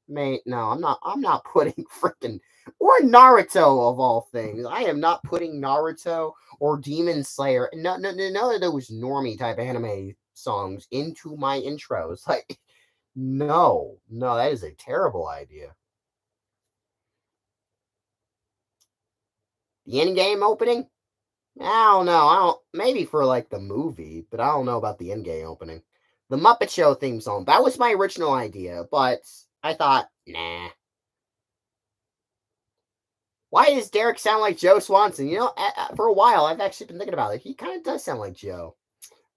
mate, no, I'm not putting freaking or Naruto of all things. I am not putting Naruto or Demon Slayer, none of those normie type anime songs into my intros. Like, no, that is a terrible idea. The end game opening? I don't know. I don't maybe for like the movie, but I don't know about the end game opening. The Muppet Show theme song. That was my original idea, but I thought, nah. Why does Derek sound like Joe Swanson? For a while, I've actually been thinking about it. He kind of does sound like Joe.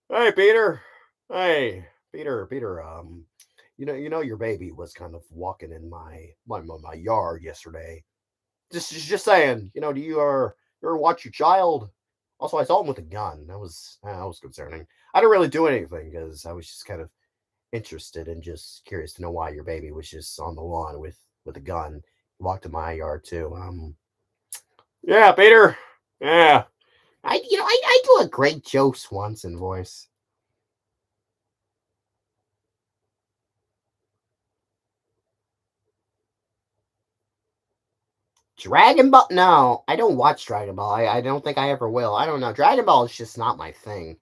Hey, Peter. Hey, Peter. You know, your baby was kind of walking in my yard yesterday. Just saying. Do you ever watch your child? Also, I saw him with a gun. That was concerning. I didn't really do anything because I was just kind of interested and just curious to know why your baby was just on the lawn with a gun. Walked in my yard too. Yeah, Peter. Yeah. I do a great Joe Swanson voice. Dragon Ball? No, I don't watch Dragon Ball. I don't think I ever will. I don't know. Dragon Ball is just not my thing.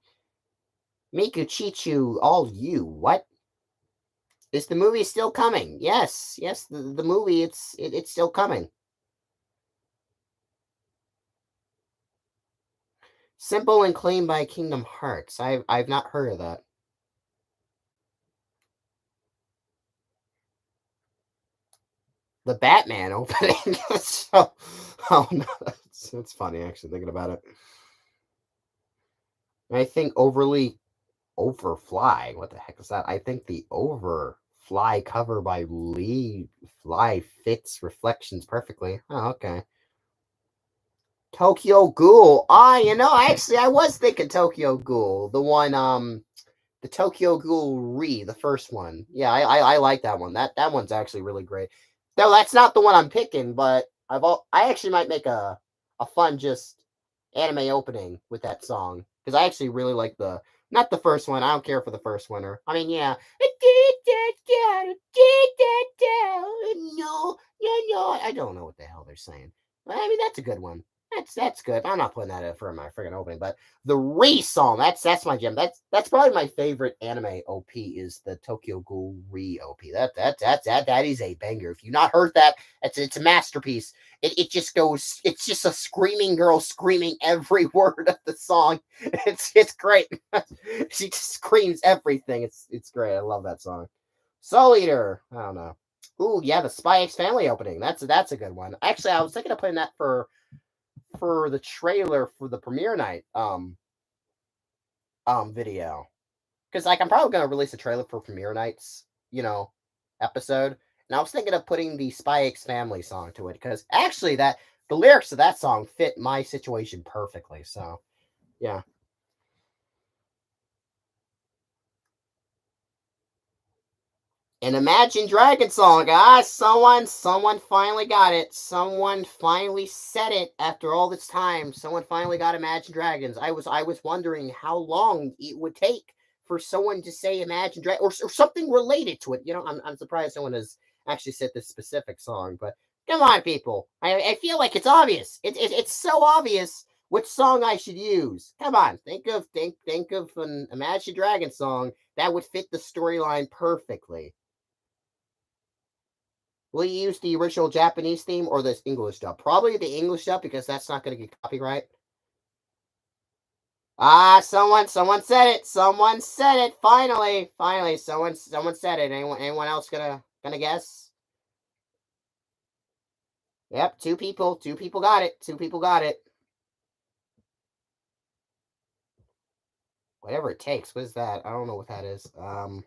Miku Chichu, all you. What? Is the movie still coming? Yes. The movie, it's still coming. Simple and Clean by Kingdom Hearts. I've not heard of that. The Batman opening. So, oh no, it's funny actually thinking about it. I think Overfly. What the heck is that? I think the Overfly cover by Lee Fly fits Reflections perfectly. Oh, okay. Tokyo Ghoul. Actually, I was thinking Tokyo Ghoul. The Tokyo Ghoul the first one. Yeah, I like that one. That one's actually really great. Though that's not the one I'm picking, but I actually might make a fun just anime opening with that song because I actually really like the not the first one. I don't care for the first one. I mean, yeah. No, no. I don't know what the hell they're saying. I mean, that's a good one. That's good. I'm not putting that in for my friggin' opening, but the Re song, that's my gem. That's probably my favorite anime OP is the Tokyo Ghoul Re OP. That is a banger. If you've not heard that, it's a masterpiece. It just goes. It's just a screaming girl screaming every word of the song. It's great. She just screams everything. It's great. I love that song. Soul Eater. I don't know. Ooh, yeah, the Spy X Family opening. That's a good one. Actually, I was thinking of putting that for the trailer for the premiere night video because like I'm probably gonna release a trailer for premiere night's episode, and I was thinking of putting the Spy X Family song to it because actually that the lyrics of that song fit my situation perfectly. So yeah. An Imagine Dragon song. Someone finally got it. Someone finally said it after all this time. Someone finally got Imagine Dragons. I was wondering how long it would take for someone to say Imagine Dragon or something related to it. I'm surprised no one has actually said this specific song. But come on, people. I feel like it's obvious. It's so obvious which song I should use. Come on, think of an Imagine Dragon song that would fit the storyline perfectly. Will you use the original Japanese theme or this English dub? Probably the English dub because that's not going to get copyright. Someone said it. Someone said it. Finally, someone said it. Anyone else gonna guess? Yep, two people. Two people got it. Two people got it. Whatever it takes. What is that? I don't know what that is. Fine.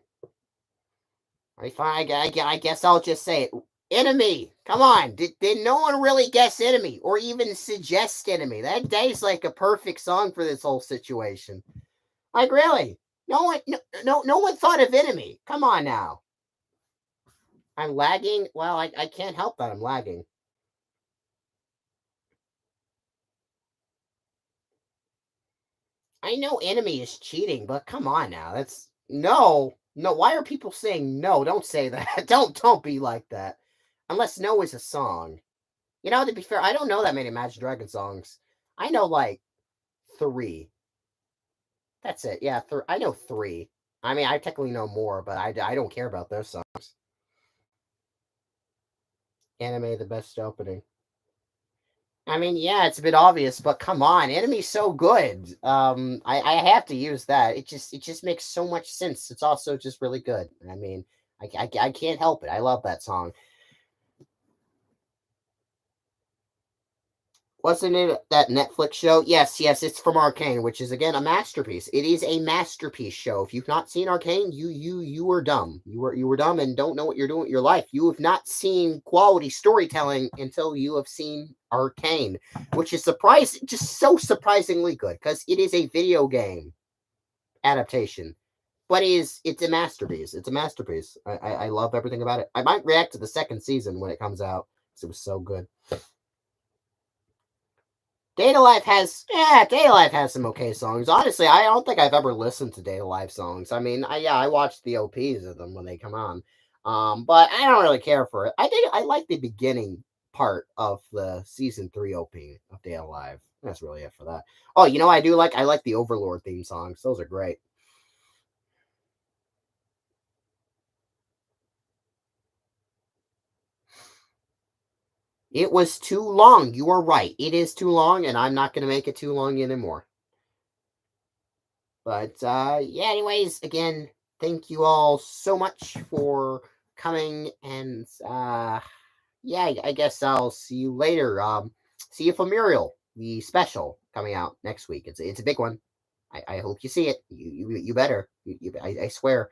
I guess I'll just say it. Enemy. Come on. Did no one really guess enemy or even suggest enemy? That is like a perfect song for this whole situation. Like really. No one thought of enemy. Come on now. I'm lagging. Well, I can't help that I'm lagging. I know enemy is cheating, but come on now. That's no. Why are people saying no? Don't say that. Don't be like that. Unless no is a song. You know, to be fair, I don't know that many Imagine Dragon songs. I know like three. That's it. Yeah, I know three. I mean, I technically know more, but I don't care about those songs. Anime, the best opening. I mean, yeah, it's a bit obvious, but come on, Enemy's so good. I have to use that. It just makes so much sense. It's also just really good. I mean, I can't help it. I love that song. Wasn't it that Netflix show? Yes, it's from Arcane, which is again a masterpiece. It is a masterpiece show. If you've not seen Arcane, you were dumb. You were dumb and don't know what you're doing with your life. You have not seen quality storytelling until you have seen Arcane, which is just so surprisingly good because it is a video game adaptation. But it's a masterpiece. It's a masterpiece. I love everything about it. I might react to the second season when it comes out because it was so good. Data Life has some okay songs. Honestly, I don't think I've ever listened to Data Life songs. I mean, I watched the OPs of them when they come on. But I don't really care for it. I like the beginning part of the season 3 OP of Data Live. That's really it for that. Oh, you know I do like? I like the Overlord theme songs. Those are great. It was too long. You are right. It is too long, and I'm not gonna make it too long anymore. But yeah, anyways, again, thank you all so much for coming and yeah, I guess I'll see you later. See you for Muriel, the special coming out next week. It's a big one. I hope you see it. You better. I swear.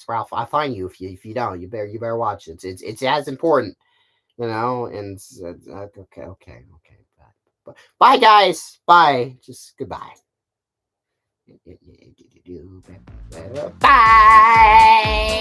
I'll find you if you don't. You better watch it. It's as important, you know. And okay. Bye guys. Bye. Just goodbye. Bye.